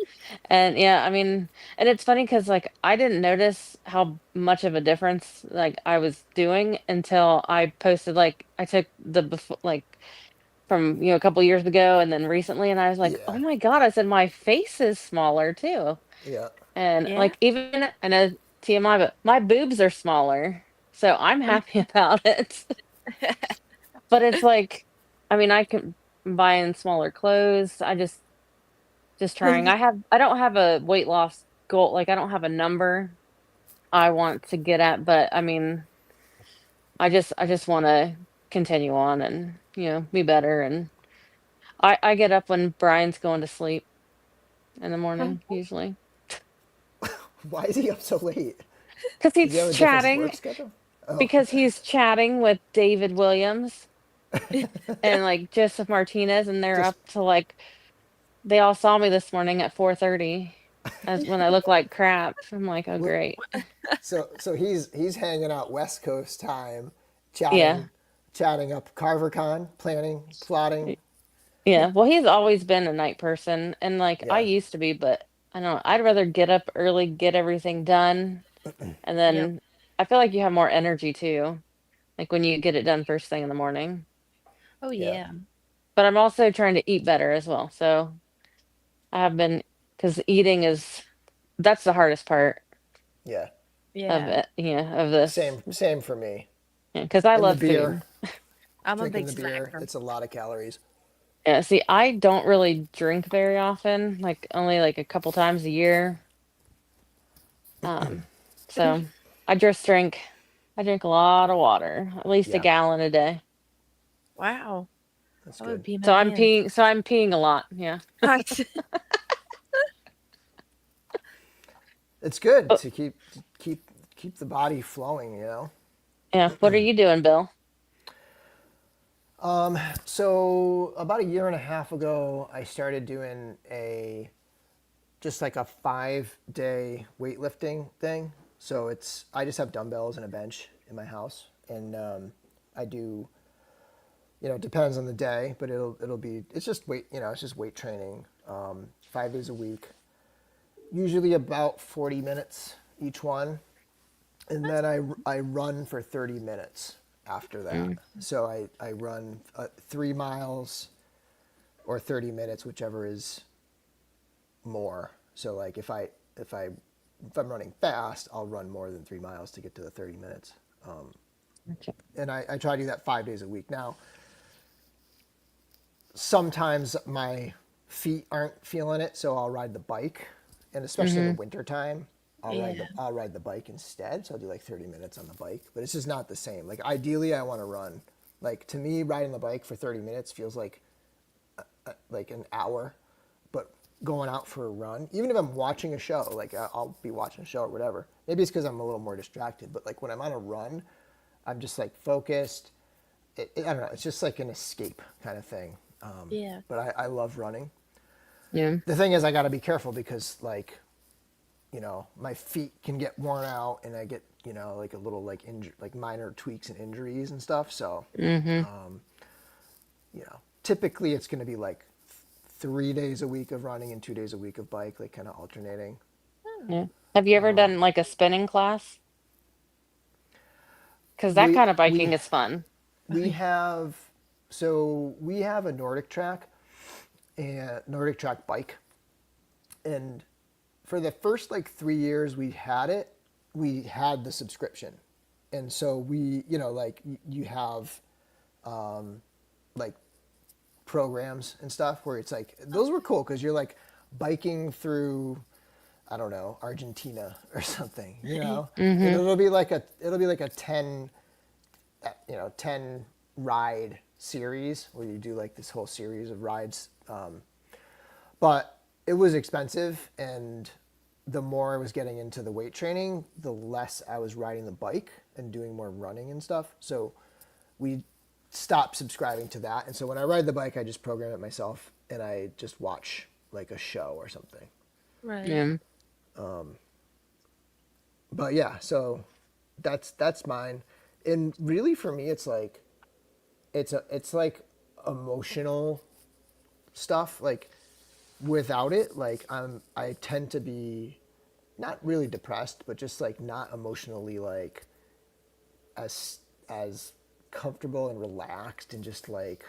Speaker 3: And yeah, I mean, and it's funny because like I didn't notice how much of a difference like I was doing until I posted like I took the before like from a couple years ago and then recently and I was like, oh
Speaker 1: Yeah.
Speaker 3: my God, I said my face is smaller too.
Speaker 1: Yeah.
Speaker 3: And
Speaker 2: Yeah.
Speaker 3: like even I know TMI, but my boobs are smaller. So I'm happy about it. But it's like, I mean, I can buy in smaller clothes. Just trying. I don't have a weight loss goal. Like I don't have a number I want to get at, but I mean, I just want to continue on and, be better and I get up when Brian's going to sleep in the morning usually.
Speaker 1: Why is he up so late?
Speaker 3: Cuz
Speaker 1: Does he have
Speaker 3: he's
Speaker 1: a different work
Speaker 3: chatting
Speaker 1: schedule? Oh,
Speaker 3: because he's chatting with David Williams and like Joseph Martinez and they're
Speaker 1: just
Speaker 3: up to like they all saw me this morning at 4:30 as when I look like crap. I'm like, "Oh
Speaker 1: what?
Speaker 3: great."
Speaker 1: So he's hanging out West Coast time,
Speaker 3: Yeah.
Speaker 1: chatting up CarverCon, planning, plotting.
Speaker 3: Yeah, well, he's always been a night person, and like I
Speaker 1: Yeah,
Speaker 3: used to be, but I don't know. I'd rather get up early, get everything done, and
Speaker 2: Yep.
Speaker 3: then I feel like you have more energy too, like when you get it done first thing in the morning.
Speaker 2: Oh
Speaker 1: yeah,
Speaker 2: yeah.
Speaker 3: But I'm also trying to eat better as well. So I have been, because eating is that's the hardest part
Speaker 1: yeah.
Speaker 3: of
Speaker 2: Yeah.
Speaker 3: it, of this.
Speaker 1: Same for me.
Speaker 3: Yeah, because I
Speaker 1: And the
Speaker 3: love
Speaker 1: beer,
Speaker 3: food.
Speaker 2: I'm a
Speaker 1: drinking
Speaker 2: big
Speaker 1: the beer,
Speaker 2: snacker.
Speaker 1: it's a lot of calories.
Speaker 3: Yeah, see, I don't really drink very often, like only like a couple times a year. Um, so I drink a lot of water, at least a
Speaker 1: Yeah,
Speaker 3: gallon a day.
Speaker 2: Wow.
Speaker 1: that's
Speaker 2: That would
Speaker 1: good.
Speaker 2: be my man.
Speaker 3: So I'm peeing a lot. Yeah.
Speaker 1: It's good
Speaker 3: Oh,
Speaker 1: to keep the body flowing.
Speaker 3: yeah. What are you doing, Bill?
Speaker 1: So about a year and a half ago, I started doing a just like a 5 day weightlifting thing. So I just have dumbbells and a bench in my house, and I do. It depends on the day, but it'll be it's just weight. It's just weight training. 5 days a week, usually about 40 minutes each one, and
Speaker 2: That's
Speaker 1: then I run for 30 minutes after that.
Speaker 3: Mm,
Speaker 1: So I run 3 miles or 30 minutes, whichever is more. So like if I'm running fast, I'll run more than 3 miles to get to the 30 minutes.
Speaker 3: okay.
Speaker 1: And I try to do that 5 days a week. Now, sometimes my feet aren't feeling it, so I'll ride the bike, and especially in the
Speaker 3: Mm-hmm.
Speaker 1: winter time,
Speaker 2: yeah.
Speaker 1: I'll ride the bike instead. So I'll do like 30 minutes on the bike, but it's just not the same. Like ideally, I want to run. Like to me, riding the bike for 30 minutes feels like an hour, but going out for a run, even if I'm watching a show, like I'll be watching a show or whatever. Maybe it's because I'm a little more distracted, but like when I'm on a run, I'm just like focused. I don't know. It's just like an escape kind of thing.
Speaker 2: Yeah.
Speaker 1: But I love running.
Speaker 3: Yeah.
Speaker 1: The thing is, I got to be careful because like, my feet can get worn out, and I get like a little like minor tweaks and injuries and stuff. So
Speaker 3: Mm-hmm.
Speaker 1: typically it's going to be like 3 days a week of running and 2 days a week of bike, like kind of alternating.
Speaker 2: Oh,
Speaker 3: Yeah. Have you ever done like a spinning class? Because that
Speaker 1: We
Speaker 3: kind of biking
Speaker 1: we
Speaker 3: is fun.
Speaker 1: we have we have a Nordic track and Nordic track bike, and for the first like 3 years we had the subscription, and so we, like you have like programs and stuff where it's like those were cool because you're like biking through, I don't know, Argentina or something, and
Speaker 3: Mhm.
Speaker 1: it'll be like a 10 ride series where you do like this whole series of rides. But it was expensive, and the more I was getting into the weight training, the less I was riding the bike and doing more running and stuff. So we stopped subscribing to that. And so when I ride the bike, I just program it myself and I just watch like a show or something.
Speaker 2: Right.
Speaker 3: Yeah.
Speaker 1: But yeah, so that's mine. And really for me it's like it's like emotional stuff. Like without it, like I tend to be not really depressed, but just like not emotionally like as comfortable and relaxed and just like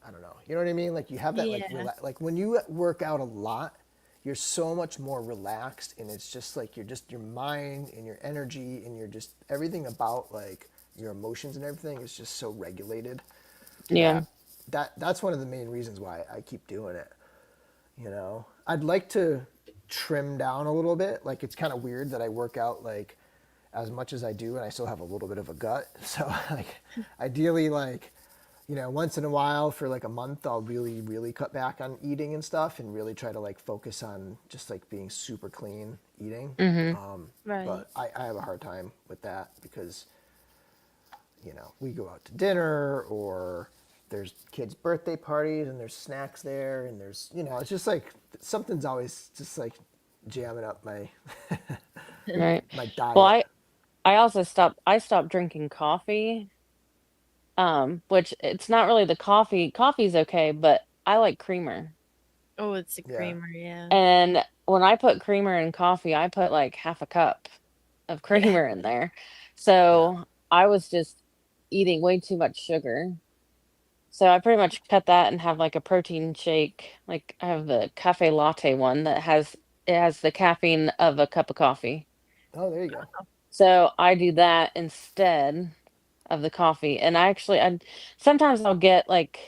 Speaker 1: I don't know. You know what I mean? Like you have that like
Speaker 2: Yeah.
Speaker 1: like when you work out a lot, you're so much more relaxed and it's just like you're just your mind and your energy and you're just everything about like your emotions and everything is just so regulated
Speaker 3: Yeah.
Speaker 1: that that's one of the main reasons why I keep doing it. I'd like to trim down a little bit. Like it's kind of weird that I work out like as much as I do and I still have a little bit of a gut. So like ideally like once in a while for like a month I'll really really cut back on eating and stuff and really try to like focus on just like being super clean eating.
Speaker 3: Mhm.
Speaker 2: Right.
Speaker 1: But I have a hard time with that because we go out to dinner or there's kids' birthday parties and there's snacks there and there's it's just like something's always just like jamming up my
Speaker 3: Right.
Speaker 1: my
Speaker 3: Well,
Speaker 1: diet.
Speaker 3: I also stopped drinking coffee. Which it's not really the coffee. Coffee's okay, but I like creamer.
Speaker 2: Oh, it's a
Speaker 1: Yeah.
Speaker 2: creamer, yeah.
Speaker 3: And when I put creamer in coffee, I put like half a cup of
Speaker 2: Yeah.
Speaker 3: creamer in there.
Speaker 1: Yeah.
Speaker 3: So I was just eating way too much sugar. So I pretty much cut that and have like a protein shake. Like I have the cafe latte one that has the caffeine of a cup of coffee.
Speaker 1: Oh, there you go.
Speaker 3: So I do that instead of the coffee. And I sometimes I'll get like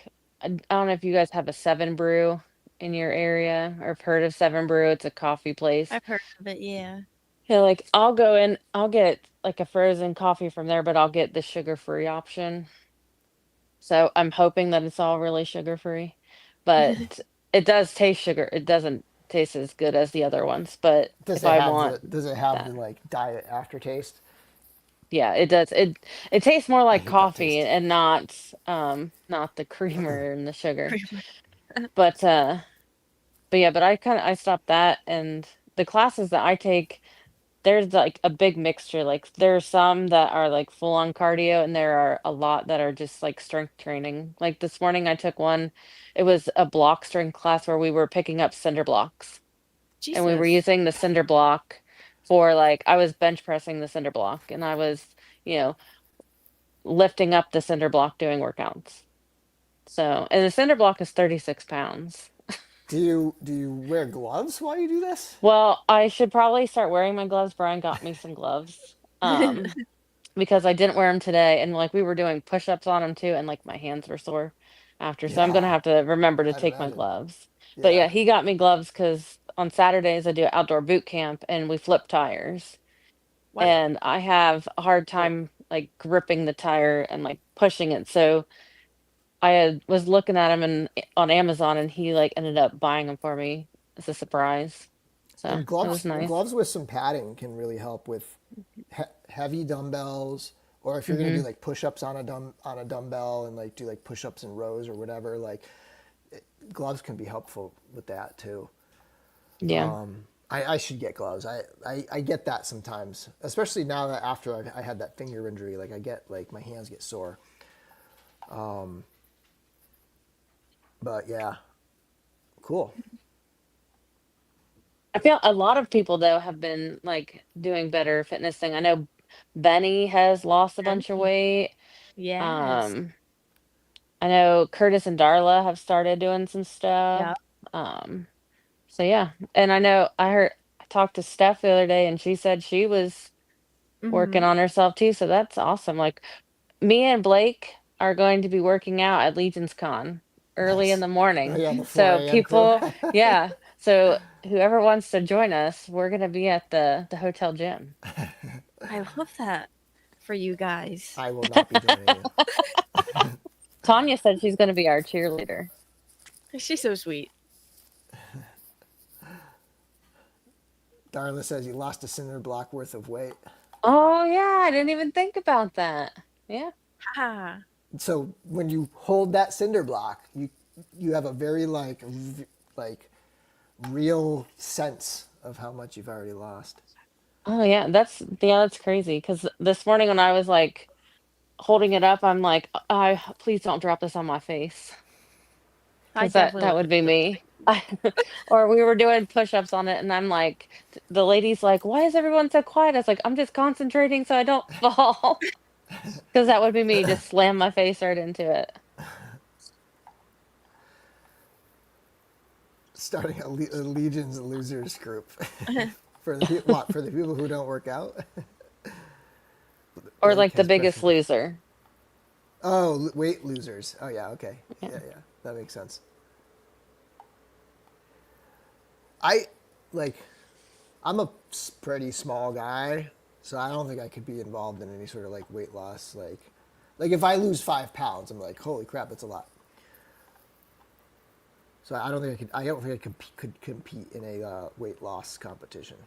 Speaker 3: I don't know if you guys have a Seven Brew in your area or have heard of Seven Brew. It's a coffee place.
Speaker 2: I've heard of it, yeah.
Speaker 3: Yeah, like I'll go in, I'll get like a frozen coffee from there, but I'll get the sugar-free option. So I'm hoping that it's all really sugar-free. But it does taste sugar. It doesn't taste as good as the other ones, but
Speaker 1: Does
Speaker 3: if
Speaker 1: it
Speaker 3: I
Speaker 1: have
Speaker 3: want
Speaker 1: the Does it have the
Speaker 3: that.
Speaker 1: like diet aftertaste?
Speaker 3: Yeah, it does. It tastes more
Speaker 1: I
Speaker 3: like
Speaker 1: hate that
Speaker 3: coffee
Speaker 1: taste.
Speaker 3: and not the creamer and the sugar.
Speaker 2: Creamer.
Speaker 3: But but yeah, but I stopped that and the classes that I take, there's like a big mixture. Like there are some that are like full on cardio and there are a lot that are just like strength training. Like this morning I took one, it was a block strength class where we were picking up cinder blocks and we were
Speaker 2: Jesus.
Speaker 3: using the cinder block for like I was bench pressing the cinder block and I was, you know, lifting up the cinder block doing workouts. So, and the cinder block is 36 pounds.
Speaker 1: Do you wear gloves while you do this?
Speaker 3: Well, I should probably start wearing my gloves. Brian got me some gloves. Because I didn't wear them today and like we were doing push-ups on them too and like my hands were sore after. So I'm gonna
Speaker 1: Yeah,
Speaker 3: have to remember to
Speaker 1: I'd
Speaker 3: take my
Speaker 1: imagine.
Speaker 3: gloves. But
Speaker 1: Yeah.
Speaker 3: yeah, he got me gloves cuz on Saturdays I do outdoor boot camp and we flip tires.
Speaker 2: What?
Speaker 1: Yeah.
Speaker 3: And I have a hard time like gripping the tire and like pushing it. So was looking at him on Amazon and he like ended up buying them for me as a surprise. So
Speaker 1: And
Speaker 3: it was nice.
Speaker 1: gloves with some padding can really help with heavy dumbbells, or if you're gonna do
Speaker 3: Hmm.
Speaker 1: like push-ups on a dumbbell and like do like push-ups in rows or whatever. Like gloves can be helpful with that too.
Speaker 3: Yeah.
Speaker 1: I should get gloves. I get that sometimes, especially now that after I had that finger injury, like I get like my hands get sore. But yeah, cool.
Speaker 3: I feel a lot of people though have been like doing better fitness thing. I know Benny has lost a bunch of
Speaker 2: Benny.
Speaker 3: weight.
Speaker 2: Yes.
Speaker 3: Um, I know Curtis and Darla have started doing some stuff.
Speaker 2: Yep.
Speaker 3: Um, so yeah. And I know I talked to Steph the other day and she said she was working
Speaker 2: Mhm.
Speaker 3: on herself too. So that's awesome. Like me and Blake are going to be working out at Legion's Con early in
Speaker 1: Nice.
Speaker 3: the
Speaker 1: Oh
Speaker 3: morning.
Speaker 1: yeah, the 4
Speaker 3: So
Speaker 1: a.m. crew.
Speaker 3: people, yeah. So whoever wants to join us, we're gonna be at the hotel gym.
Speaker 2: I love that for you guys.
Speaker 1: I will not be joining you.
Speaker 3: Tanya said she's gonna be our cheerleader.
Speaker 2: She's so sweet.
Speaker 1: Darla says you lost a cinder block worth of weight.
Speaker 3: Oh yeah, I didn't even think about that. Yeah.
Speaker 2: Ha.
Speaker 1: So when you hold that cinder block, you have a very like real sense of how much you've already lost.
Speaker 3: Oh yeah, that's crazy. Because this morning when I was like holding it up, I'm like, I please don't drop this on my face.
Speaker 2: I
Speaker 3: Because that
Speaker 2: definitely
Speaker 3: that
Speaker 2: want
Speaker 3: would
Speaker 2: to
Speaker 3: be
Speaker 2: do
Speaker 3: me. Or we were doing push-ups on it, and I'm like, the lady's like, "Why is everyone so quiet?" I was like, "I'm just concentrating so I don't fall." Because that would be me, just slam my face right into it.
Speaker 1: Starting a Legion's losers group
Speaker 2: it.
Speaker 1: for the what for the people who don't work out.
Speaker 3: Or
Speaker 1: Blake
Speaker 3: like the
Speaker 1: has
Speaker 3: Biggest
Speaker 1: questions.
Speaker 3: Loser.
Speaker 1: Oh, weight losers. Oh yeah, okay.
Speaker 3: Yeah.
Speaker 1: Yeah, that makes sense. I like I'm a pretty small guy, so I don't think I could be involved in any sort of like weight loss. Like if I lose 5 pounds, I'm like, holy crap, that's a lot. So I don't think I could. I don't think could compete in a weight loss competition.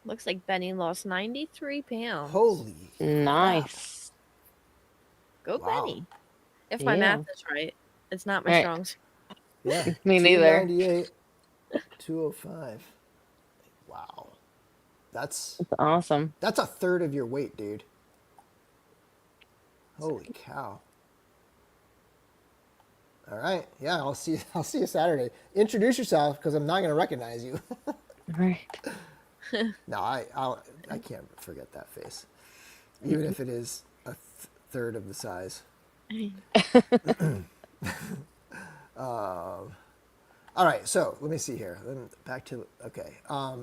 Speaker 2: Looks like Benny lost 93 pounds.
Speaker 1: Holy crap!
Speaker 3: Nice.
Speaker 2: Go
Speaker 1: Wow.
Speaker 2: Benny. If my math
Speaker 3: Yeah.
Speaker 2: is right. It's not my
Speaker 3: Right.
Speaker 2: strong suit.
Speaker 1: Yeah,
Speaker 3: Me neither.
Speaker 1: 298, 205. Wow, that's
Speaker 3: It's awesome.
Speaker 1: that's a third of your weight, dude. Holy cow! All right, yeah, I'll see. I'll see you Saturday. Introduce yourself because I'm not going to recognize you.
Speaker 3: Right.
Speaker 1: No, I can't forget that face, even if it is a third of the size. All right, so let me see here. Back to okay.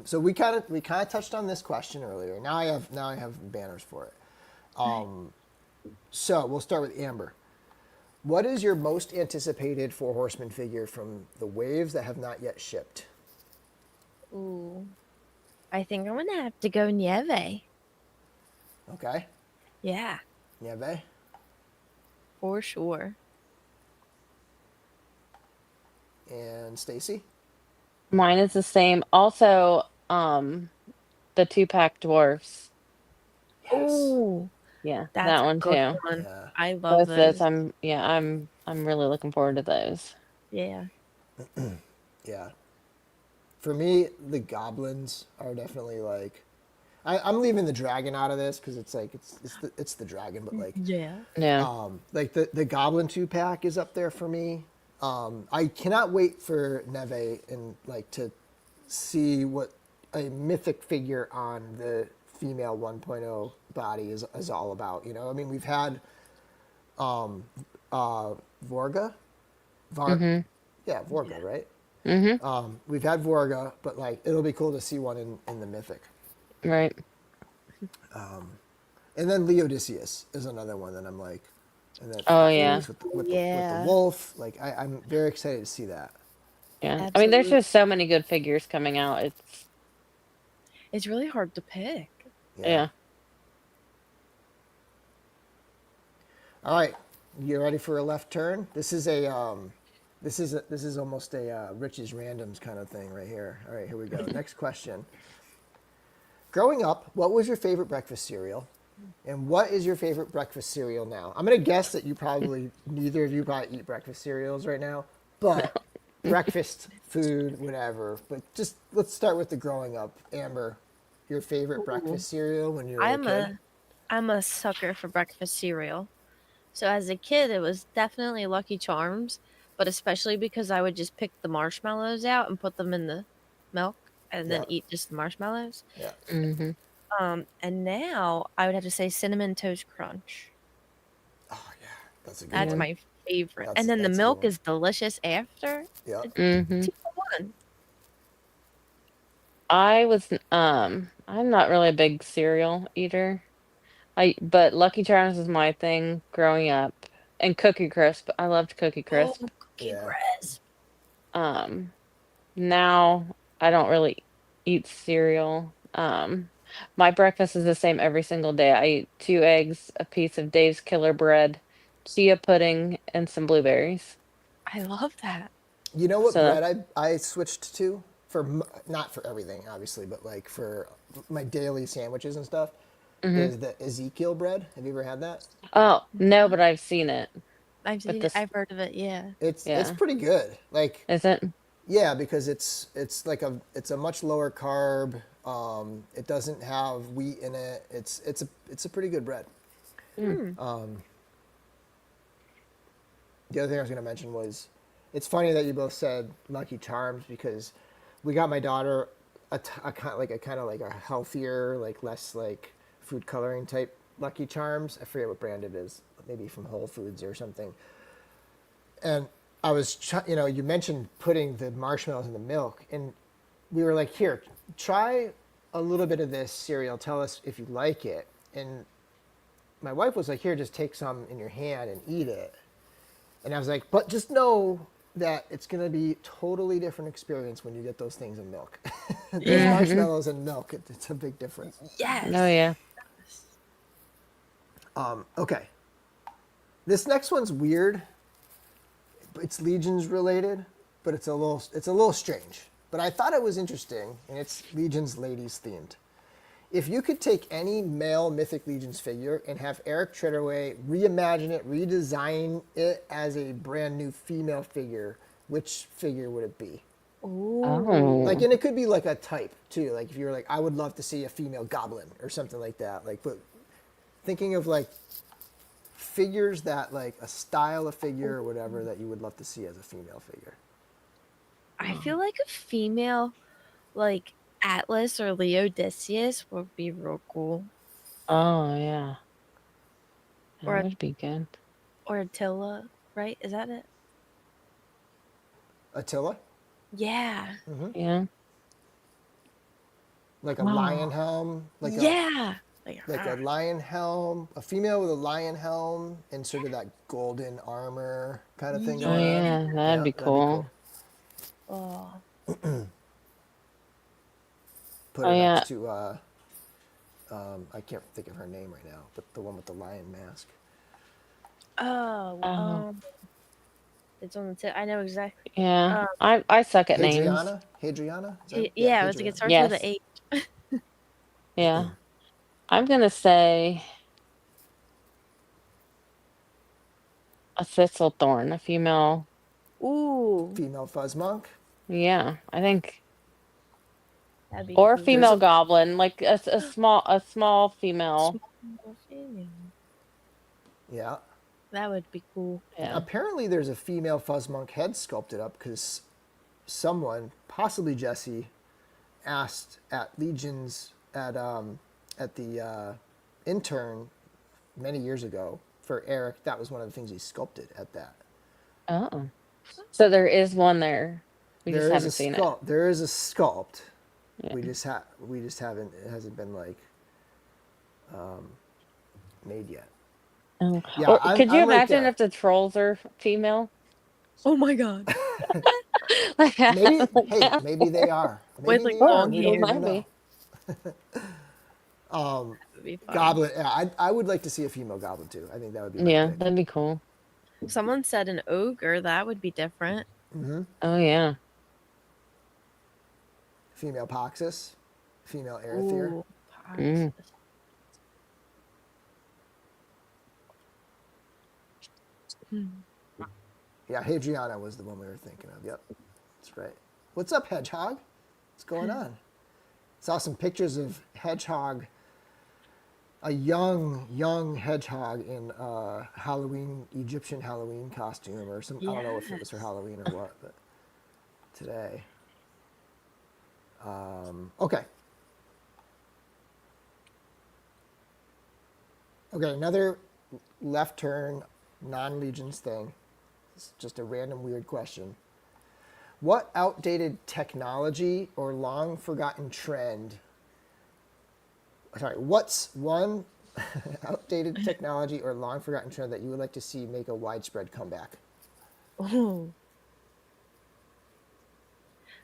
Speaker 1: So we kind of touched on this question earlier. Now I have banners for it. So we'll start with Amber. What is your most anticipated Four Horsemen figure from the waves that have not yet shipped?
Speaker 2: Ooh. I think I'm gonna have to go Nieve.
Speaker 1: Okay,
Speaker 2: Yeah,
Speaker 1: Nieve.
Speaker 2: for sure.
Speaker 1: And Stacy.
Speaker 3: Mine is the same. Also, the 2-pack dwarfs.
Speaker 1: Yes.
Speaker 2: Oh,
Speaker 3: Yeah,
Speaker 2: that's
Speaker 3: that
Speaker 2: a
Speaker 3: one
Speaker 2: good
Speaker 3: too.
Speaker 2: one.
Speaker 1: Yeah.
Speaker 2: I love
Speaker 3: Both those,
Speaker 2: those.
Speaker 3: I'm really looking forward to those.
Speaker 2: Yeah.
Speaker 1: Yeah. For me, the goblins are definitely like. I'm leaving the dragon out of this because it's like it's the dragon, but
Speaker 2: Yeah.
Speaker 3: Yeah.
Speaker 1: like the goblin 2-pack is up there for me. I cannot wait for Neve and like to see what a mythic figure on the female 1.0 body is all about. You know, I mean, we've had Vorga,
Speaker 3: Mhm.
Speaker 1: yeah, Vorga,
Speaker 2: Yeah.
Speaker 1: right?
Speaker 3: Mhm.
Speaker 1: We've had Vorga, but like it'll be cool to see one in the mythic.
Speaker 3: Right.
Speaker 1: And then Leodicius is another one that I'm like, and that
Speaker 3: Oh
Speaker 1: phase
Speaker 3: yeah.
Speaker 1: with the
Speaker 2: Yeah.
Speaker 1: wolf. Like I'm very excited to see that.
Speaker 3: Yeah. I mean, there's
Speaker 2: Absolutely.
Speaker 3: just so many good figures coming out. It's
Speaker 2: It's really hard to pick.
Speaker 1: Yeah.
Speaker 3: yeah.
Speaker 1: All right, you ready for a left turn? This is almost a Rich's randoms kind of thing right here. All right, here we go. Next question. Growing up, what was your favorite breakfast cereal? And what is your favorite breakfast cereal now? I'm gonna guess that neither of you probably eat breakfast cereals right now, but breakfast food, whatever. But just let's start with the growing up. Amber, your favorite
Speaker 2: Ooh.
Speaker 1: breakfast cereal when you were a
Speaker 2: I'm
Speaker 1: kid?
Speaker 2: I'm a sucker for breakfast cereal. So as a kid, it was definitely Lucky Charms, but especially because I would just pick the marshmallows out and put them in the milk and then
Speaker 1: Yeah,
Speaker 2: eat just the marshmallows.
Speaker 1: yeah.
Speaker 3: Mhm.
Speaker 2: And now I would have to say Cinnamon Toast Crunch.
Speaker 1: Oh yeah, that's a good
Speaker 2: That's
Speaker 3: Yeah.
Speaker 1: one.
Speaker 2: my favorite.
Speaker 1: That's
Speaker 2: And then the
Speaker 1: that's a good
Speaker 2: milk
Speaker 1: one.
Speaker 2: is delicious after.
Speaker 1: Yeah.
Speaker 2: It's
Speaker 3: Mhm.
Speaker 2: 2 for 1.
Speaker 3: I was I'm not really a big cereal eater. But Lucky Charms is my thing growing up, and Cookie Crisp. I loved Cookie
Speaker 2: Oh,
Speaker 3: Crisp.
Speaker 2: Cookie
Speaker 1: Yeah.
Speaker 2: Crisp.
Speaker 3: Um, Now I don't really eat cereal. My breakfast is the same every single day. I eat 2 eggs, a piece of Dave's Killer Bread, chia pudding, and some blueberries.
Speaker 2: I love that.
Speaker 1: You know what
Speaker 3: So,
Speaker 1: bread I switched to for not for everything obviously, but like for my daily sandwiches and stuff
Speaker 3: hmm
Speaker 1: is the Ezekiel bread. Have you ever had that?
Speaker 3: oh no,
Speaker 2: No,
Speaker 3: but I've seen it.
Speaker 2: I've
Speaker 3: But
Speaker 2: seen it.
Speaker 3: this,
Speaker 2: I've heard of it. Yeah.
Speaker 1: It's
Speaker 3: yeah,
Speaker 1: pretty good. Like
Speaker 3: is it?
Speaker 1: yeah, because it's like it's a much lower carb. It doesn't have wheat in it. It's a pretty good bread.
Speaker 3: Mm.
Speaker 2: Hmm.
Speaker 1: The other thing I was going to mention was, it's funny that you both said Lucky Charms because we got my daughter a kind of like a healthier, like less like food coloring type Lucky Charms. I forget what brand it is, maybe from Whole Foods or something. And I was, you mentioned putting the marshmallows in the milk, and we were like, here, try a little bit of this cereal. Tell us if you like it. And my wife was like, here, just take some in your hand and eat it. And I was like, but just know that it's going to be totally different experience when you get those things in milk. Those
Speaker 2: Yeah.
Speaker 3: hmm
Speaker 1: marshmallows in milk, it's a big difference.
Speaker 3: Oh
Speaker 2: Yes.
Speaker 3: yeah.
Speaker 1: Okay. This next one's weird. It's Legions related, but it's a little strange. But I thought it was interesting, and it's Legions Ladies themed. If you could take any male Mythic Legions figure and have Eric Treadaway reimagine it, redesign it as a brand new female figure, which figure would it be? Like,
Speaker 2: Ooh.
Speaker 3: Oh.
Speaker 1: and it could be like a type too. Like, if you were like, I would love to see a female goblin or something like that. Like, but thinking of like figures that like a style of figure or whatever that you would love to see as a female figure.
Speaker 2: I feel like a female, like Atlas or Leodicius, would be real cool.
Speaker 3: Oh yeah. That
Speaker 2: Or
Speaker 3: would be good.
Speaker 2: Attila, right? Is that it?
Speaker 1: Attila,
Speaker 2: Yeah.
Speaker 3: Yeah.
Speaker 1: like a lion
Speaker 3: Oh.
Speaker 1: helm,
Speaker 2: Yeah.
Speaker 1: like a lion helm, a female with a lion helm and sort of that golden armor kind of thing
Speaker 3: Oh
Speaker 1: going on.
Speaker 2: Yeah.
Speaker 3: yeah, that'd
Speaker 1: Yeah,
Speaker 3: be
Speaker 1: that'd be cool.
Speaker 3: cool.
Speaker 2: Oh.
Speaker 1: Put
Speaker 3: Oh
Speaker 1: her
Speaker 3: yeah.
Speaker 1: next to I can't think of her name right now, but the one with the lion mask.
Speaker 2: Oh.
Speaker 3: Oh
Speaker 2: It's on the tip. I know exactly.
Speaker 3: yeah.
Speaker 2: Um.
Speaker 3: I suck at names.
Speaker 1: Hadriana? Is that yeah,
Speaker 2: Yeah. I was like, it
Speaker 1: Hadriana.
Speaker 2: starts with an
Speaker 3: Yes.
Speaker 2: H.
Speaker 3: Yeah. I'm gonna say a Thistlethorn, a female.
Speaker 2: Ooh.
Speaker 1: Female fuzz monk.
Speaker 3: Yeah, I think,
Speaker 2: That'd be
Speaker 3: or a
Speaker 2: cool.
Speaker 1: There's
Speaker 3: female
Speaker 1: a
Speaker 3: goblin, like a small female.
Speaker 2: Small female.
Speaker 1: yeah.
Speaker 2: That would be cool.
Speaker 3: Yeah.
Speaker 1: Apparently there's a female fuzz monk head sculpted up because someone, possibly Jesse, asked at Legions at the intern many years ago for Eric. That was one of the things he sculpted at that.
Speaker 3: Oh, so there is one there. We just
Speaker 1: There is a
Speaker 3: haven't seen it.
Speaker 1: sculpt. There is a sculpt.
Speaker 3: Yeah.
Speaker 1: We just haven't. It hasn't been like made yet.
Speaker 3: Oh.
Speaker 1: Yeah,
Speaker 3: Or
Speaker 1: I'm
Speaker 3: could you
Speaker 1: I'm right
Speaker 3: imagine
Speaker 1: there.
Speaker 3: if the trolls are female?
Speaker 2: Oh my god.
Speaker 3: Like,
Speaker 1: Maybe
Speaker 3: like
Speaker 1: hey,
Speaker 3: that?
Speaker 1: maybe they are.
Speaker 2: With
Speaker 1: Maybe
Speaker 2: like
Speaker 1: they are.
Speaker 3: Oh,
Speaker 2: long
Speaker 1: We
Speaker 3: they
Speaker 1: don't
Speaker 2: hair.
Speaker 1: even
Speaker 3: might
Speaker 1: know.
Speaker 3: be.
Speaker 2: That would be fun.
Speaker 1: Goblin. Yeah, I would like to see a female goblin too. I think that would be my
Speaker 3: Yeah,
Speaker 1: pick.
Speaker 3: that'd be cool.
Speaker 2: Someone said an ogre. That would be different.
Speaker 3: Oh yeah.
Speaker 1: Female Poxus, female Arethyr.
Speaker 2: Ooh. Pox.
Speaker 3: Mm.
Speaker 2: Hmm.
Speaker 1: Yeah, Hadriana was the one we were thinking of. Yep, that's right. What's up, Hedgehog? What's going on? Saw some pictures of Hedgehog, a young Hedgehog in Halloween, Egyptian Halloween costume or some. I don't know if it was for
Speaker 2: Yes.
Speaker 1: Halloween or what, but today. Okay. Okay, another left turn, non-Legions thing. It's just a random weird question. What outdated technology or long forgotten trend Sorry, what's one outdated technology or long forgotten trend that you would like to see make a widespread comeback?
Speaker 2: Oh,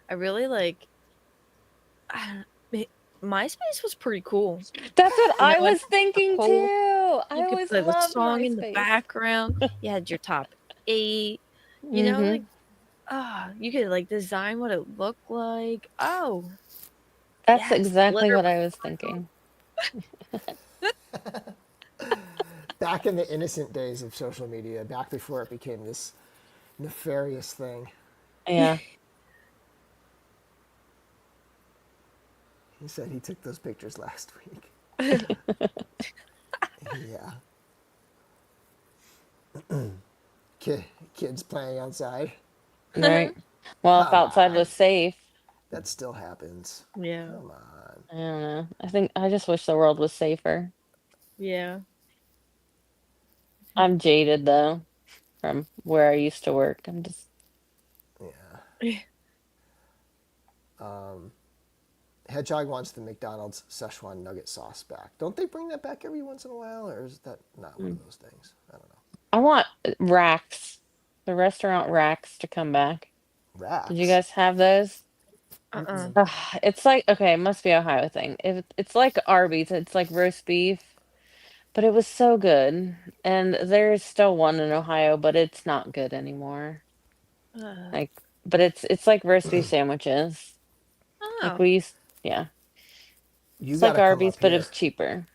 Speaker 2: I really like. MySpace was pretty cool.
Speaker 3: That's what
Speaker 2: You know,
Speaker 3: I
Speaker 2: like
Speaker 3: was thinking too.
Speaker 2: whole
Speaker 3: I
Speaker 2: you could
Speaker 3: always
Speaker 2: play the
Speaker 3: loved
Speaker 2: song in the
Speaker 3: MySpace.
Speaker 2: background. You had your top eight. You know,
Speaker 3: Hmm.
Speaker 2: like you could like design what it looked like. Oh,
Speaker 3: That's
Speaker 2: yes,
Speaker 3: exactly
Speaker 2: glitter.
Speaker 3: what I was thinking.
Speaker 1: Back in the innocent days of social media, back before it became this nefarious thing.
Speaker 3: Yeah.
Speaker 1: He said he took those pictures last week. Yeah. Kid, kids playing outside.
Speaker 3: Right. Well, if
Speaker 1: Come
Speaker 3: outside
Speaker 1: on.
Speaker 3: was safe,
Speaker 1: That still happens.
Speaker 2: Yeah,
Speaker 1: Come on.
Speaker 3: I don't know. I just wish the world was safer.
Speaker 2: yeah.
Speaker 3: I'm jaded though from where I used to work. I'm just
Speaker 1: Yeah. Hedgehog wants the McDonald's Szechuan nugget sauce back. Don't they bring that back every once in a while, or is that not one
Speaker 3: mm.
Speaker 1: of those things? I don't know.
Speaker 3: I want racks, the restaurant racks to come back. Did you
Speaker 1: Racks.
Speaker 3: guys have those?
Speaker 2: Uh-uh.
Speaker 3: Ugh, it's like okay, it must be a Ohio thing. It's like Arby's. It's like roast beef, but it was so good. And there's still one in Ohio, but it's not good anymore.
Speaker 2: Uh,
Speaker 3: Like, but it's like roast beef sandwiches. Like
Speaker 2: oh,
Speaker 3: we used, yeah.
Speaker 1: You
Speaker 3: It's
Speaker 1: got
Speaker 3: like
Speaker 1: to come
Speaker 3: Arby's,
Speaker 1: up
Speaker 3: but it's
Speaker 1: here.
Speaker 3: cheaper.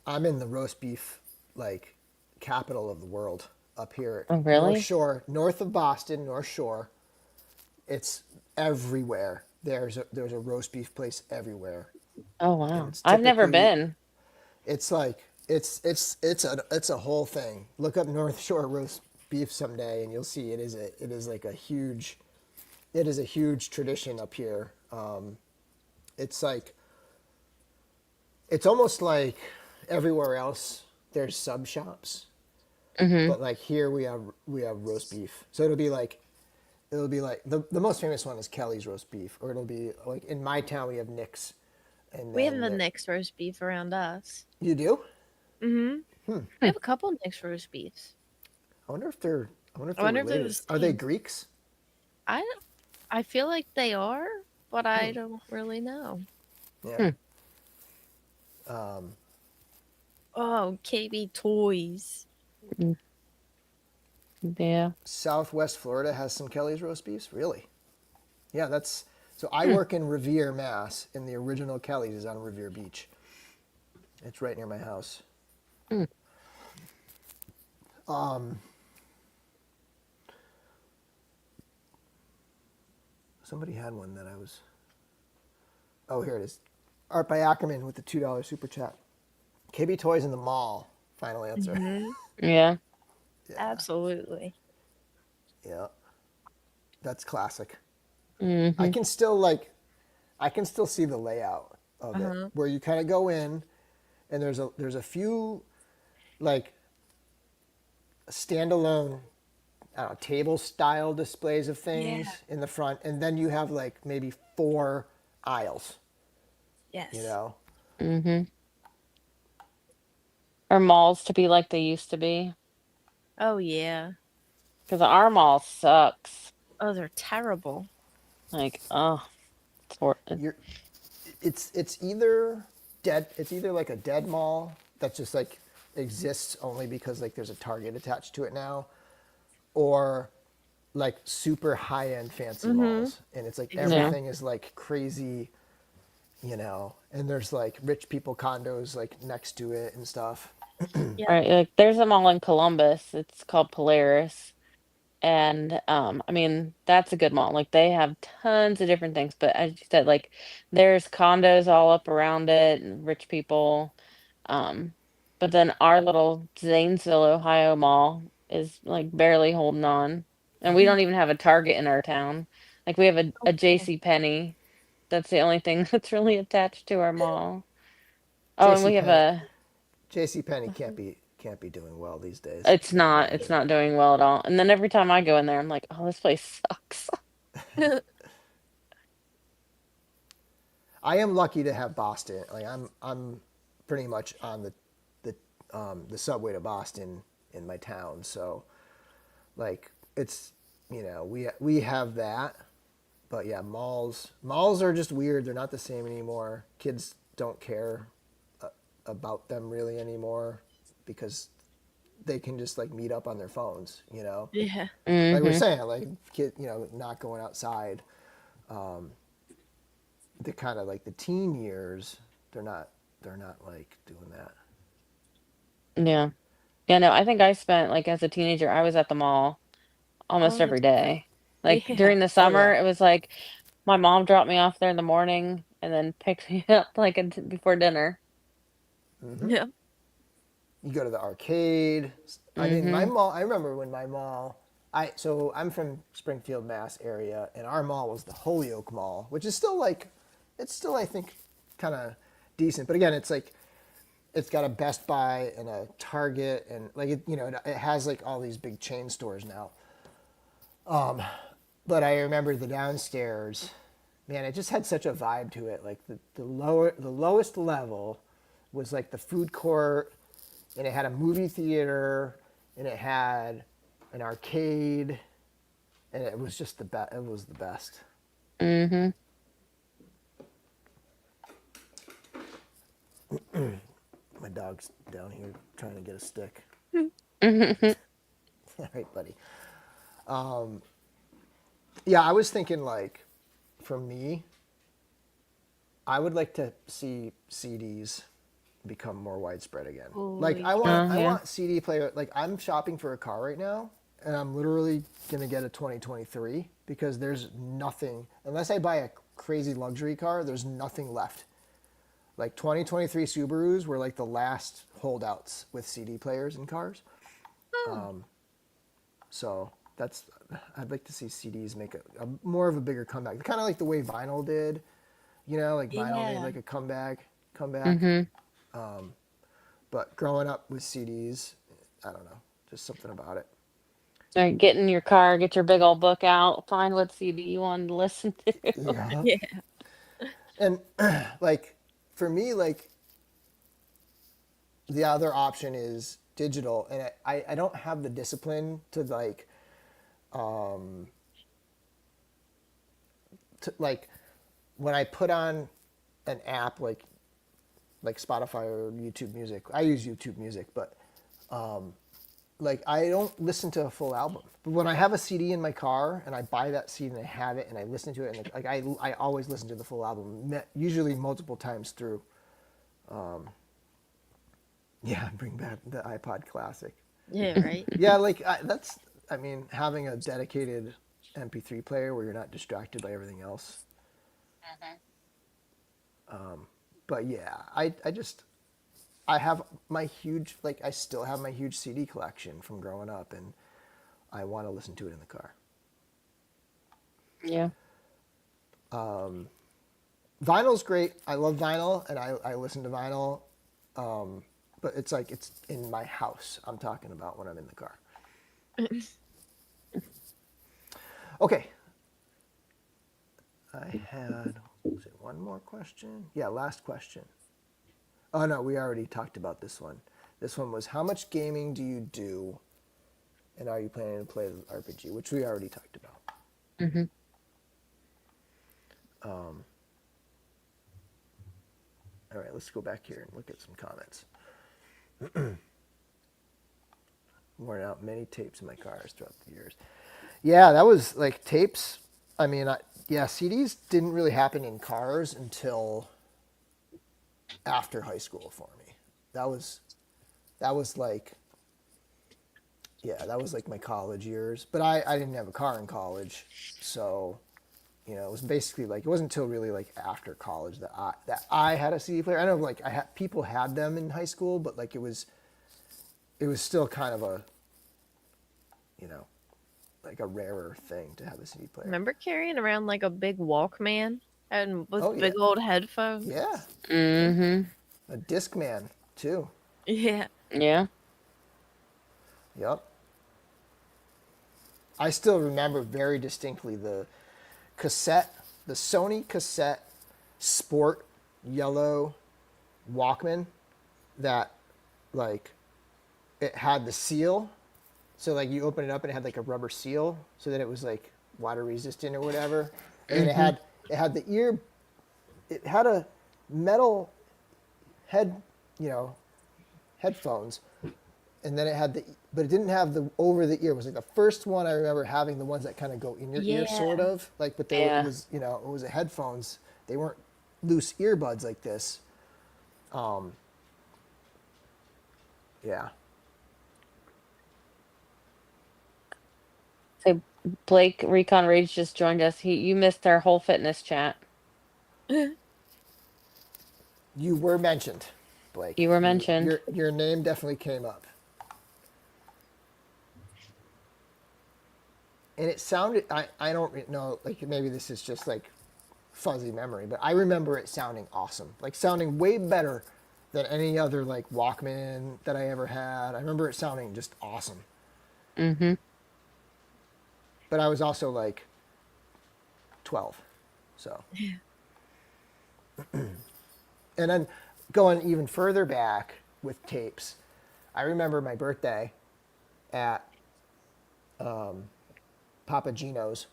Speaker 1: I'm in the roast beef like capital of the world up here,
Speaker 3: Oh,
Speaker 1: North
Speaker 3: really?
Speaker 1: Shore, north of Boston, North Shore. It's everywhere. There's a roast beef place everywhere,
Speaker 3: Oh,
Speaker 1: and
Speaker 3: wow.
Speaker 1: it's
Speaker 3: I've never
Speaker 1: typically
Speaker 3: been.
Speaker 1: it's like it's a whole thing. Look up North Shore roast beef someday, and you'll see it is like a huge it is a huge tradition up here. It's like it's almost like everywhere else there's sub shops,
Speaker 3: Mm-hmm.
Speaker 1: but like here we have roast beef. So it'll be like the most famous one is Kelly's roast beef, or it'll be like in my town we have Nick's, and
Speaker 2: we have
Speaker 1: then
Speaker 2: the Nick's roast beef around us.
Speaker 1: you do.
Speaker 2: Mm-hmm. We have a couple Nick's roast beefs.
Speaker 1: I wonder if they're I wonder if
Speaker 2: I
Speaker 1: they're
Speaker 2: wonder if they're the
Speaker 1: related. Are they
Speaker 2: same.
Speaker 1: Greeks?
Speaker 2: I don't- I feel like they are, but I don't really know.
Speaker 1: Yeah.
Speaker 3: Hmm.
Speaker 2: Oh, KB Toys.
Speaker 3: Mm. Yeah.
Speaker 1: Southwest Florida has some Kelly's roast beefs. Really? Yeah, that's so. I
Speaker 3: Hmm.
Speaker 1: work in Revere, Mass, and the original Kelly's is on Revere Beach. It's right near my house.
Speaker 3: Hmm.
Speaker 1: Somebody had one that I was. Oh, here it is. Art by Ackerman with the $2 super chat. KB Toys in the mall. Final answer.
Speaker 2: Mm-hmm.
Speaker 3: Yeah.
Speaker 1: Yeah,
Speaker 2: Absolutely.
Speaker 1: yeah, that's classic. I
Speaker 3: Mm-hmm.
Speaker 1: can still like, I can still see the layout of it,
Speaker 2: Uh-huh.
Speaker 1: where you kind of go in, and there's a few like standalone, I don't know, table style displays of
Speaker 2: Yeah.
Speaker 1: things in the front, and then you have like maybe four aisles. You
Speaker 2: Yes.
Speaker 1: know,
Speaker 3: Mm-hmm. Or malls to be like they used to be.
Speaker 2: Oh yeah.
Speaker 3: Because our mall sucks.
Speaker 2: Oh, they're terrible.
Speaker 3: Like, oh, it's for
Speaker 1: you're it's either like a dead mall that just like exists only because like there's a Target attached to it now, or like super high end fancy
Speaker 2: Mm-hmm.
Speaker 1: malls, and it's like
Speaker 3: yeah.
Speaker 2: Exactly.
Speaker 1: everything is like crazy, and there's like rich people condos like next to it and stuff.
Speaker 2: Yep.
Speaker 3: Right. Like, there's a mall in Columbus. It's called Polaris. And I mean, that's a good mall. Like they have tons of different things, but as you said, like there's condos all up around it and rich people. Um, but then our little Zanesville, Ohio mall is like barely holding on. And we don't even have a Target in our town. Like we have a
Speaker 2: Okay.
Speaker 3: JC Penney. That's the only thing that's really attached to our mall. Oh, and
Speaker 1: JC
Speaker 3: we have
Speaker 1: Penney
Speaker 3: a
Speaker 1: JC Penney can't be doing well these days,
Speaker 3: it's
Speaker 1: I
Speaker 3: not
Speaker 1: imagine.
Speaker 3: doing well at all. And then every time I go in there, I'm like, oh, this place sucks.
Speaker 1: I am lucky to have Boston. Like I'm pretty much on the subway to Boston in my town. So like it's we have that. But yeah, malls are just weird. They're not the same anymore. Kids don't care about them really anymore because they can just like meet up on their phones,
Speaker 2: Yeah.
Speaker 1: like we're
Speaker 3: Mm-hmm.
Speaker 1: saying, like kid, not going outside. The kind of like the teen years, they're not like doing that.
Speaker 3: Yeah. Yeah, no, I think I spent like as a teenager, I was at the mall
Speaker 2: All
Speaker 3: almost
Speaker 2: the
Speaker 3: every
Speaker 2: time.
Speaker 3: day. Like
Speaker 2: Yeah.
Speaker 3: during the
Speaker 1: Oh
Speaker 3: summer,
Speaker 1: yeah.
Speaker 3: it was like my mom dropped me off there in the morning and then picked me up like before dinner.
Speaker 1: Hmm.
Speaker 2: Yeah.
Speaker 1: You go to the arcade. I mean, my
Speaker 3: Mm-hmm.
Speaker 1: mall. I remember when my mall. I'm from Springfield, Mass area, and our mall was the Holyoke Mall, which is still like, it's still I think, kind of decent. But again, it's like, it's got a Best Buy and a Target, and like it has like all these big chain stores now. But I remember the downstairs, man, it just had such a vibe to it. Like the lowest level was like the food court, and it had a movie theater, and it had an arcade, and it was just the best. It was the best.
Speaker 3: Mm-hmm.
Speaker 1: My dog's down here trying to get a stick.
Speaker 3: Mm-hmm.
Speaker 1: All right, buddy. Yeah, I was thinking like, for me, I would like to see CDs become more widespread again. Like
Speaker 2: Holy
Speaker 1: I want
Speaker 3: Oh,
Speaker 1: I
Speaker 3: yeah.
Speaker 1: want CD player. Like I'm shopping for a car right now, and I'm literally gonna get a 2023 because there's nothing unless I buy a crazy luxury car. There's nothing left. Like 2023 Subarus were like the last holdouts with CD players in cars.
Speaker 2: Oh.
Speaker 1: So that's I'd like to see CDs make a more of a bigger comeback. Kind of like the way vinyl did. Like vinyl made
Speaker 2: Yeah.
Speaker 1: like a comeback.
Speaker 3: Mm-hmm.
Speaker 1: But growing up with CDs, I don't know, just something about it.
Speaker 3: All right, get in your car, get your big old book out, find what CD you want to listen to.
Speaker 1: Yeah.
Speaker 2: Yeah.
Speaker 1: And like for me, like the other option is digital, and I don't have the discipline to like when I put on an app like Spotify or YouTube Music. I use YouTube Music, but like I don't listen to a full album. But when I have a CD in my car and I buy that CD and I have it and I listen to it, and like I always listen to the full album, usually multiple times through. Yeah, bring back the iPod Classic.
Speaker 2: Yeah, right.
Speaker 1: Yeah, like I mean, having a dedicated MP3 player where you're not distracted by everything else. But yeah, I have my huge, like I still have my huge CD collection from growing up, and I want to listen to it in the car.
Speaker 3: Yeah.
Speaker 1: Vinyl's great. I love vinyl, and I listen to vinyl. But it's like it's in my house. I'm talking about when I'm in the car. Okay. I had, was it one more question? Yeah, last question. Oh no, we already talked about this one. This one was, how much gaming do you do, and are you planning to play the RPG? Which we already talked about.
Speaker 3: Mm-hmm.
Speaker 1: All right, let's go back here and look at some comments. Worn out many tapes in my cars throughout the years. Yeah, that was like tapes. I mean, yeah, CDs didn't really happen in cars until after high school for me. That was like, yeah, that was like my college years. But I didn't have a car in college, so it was basically like it wasn't until really like after college that I had a CD player. I know like people had them in high school, but like it was still kind of a you know like a rarer thing to have a CD player.
Speaker 2: Remember carrying around like a big Walkman and
Speaker 1: Oh
Speaker 2: with
Speaker 1: yeah,
Speaker 2: big old headphones?
Speaker 1: yeah,
Speaker 3: Mm-hmm.
Speaker 1: a Discman too.
Speaker 2: Yeah.
Speaker 3: Yeah.
Speaker 1: Yep. I still remember very distinctly the Sony cassette sport yellow Walkman that like it had the seal. So like you open it up and it had like a rubber seal so that it was like water resistant or whatever. And then
Speaker 3: Mm-hmm.
Speaker 1: it had the ear, it had a metal head, headphones, and then it had but it didn't have the over the ear. It was like the first one I remember having, the ones that kind of go in your ear, sort
Speaker 2: Yeah.
Speaker 1: of like, but it
Speaker 3: Yeah.
Speaker 1: was, it was a headphones. They weren't loose earbuds like this. Um, yeah.
Speaker 3: So Blake Recon Rage just joined us. You missed our whole fitness chat.
Speaker 1: You were mentioned, Blake.
Speaker 3: You were mentioned.
Speaker 1: Your name definitely came up, and it sounded. I don't know. Like maybe this is just like fuzzy memory, but I remember it sounding awesome. Like sounding way better than any other like Walkman that I ever had. I remember it sounding just awesome.
Speaker 3: Mm-hmm.
Speaker 1: But I was also like 12, so. And then going even further back with tapes, I remember my birthday at Papa Gino's.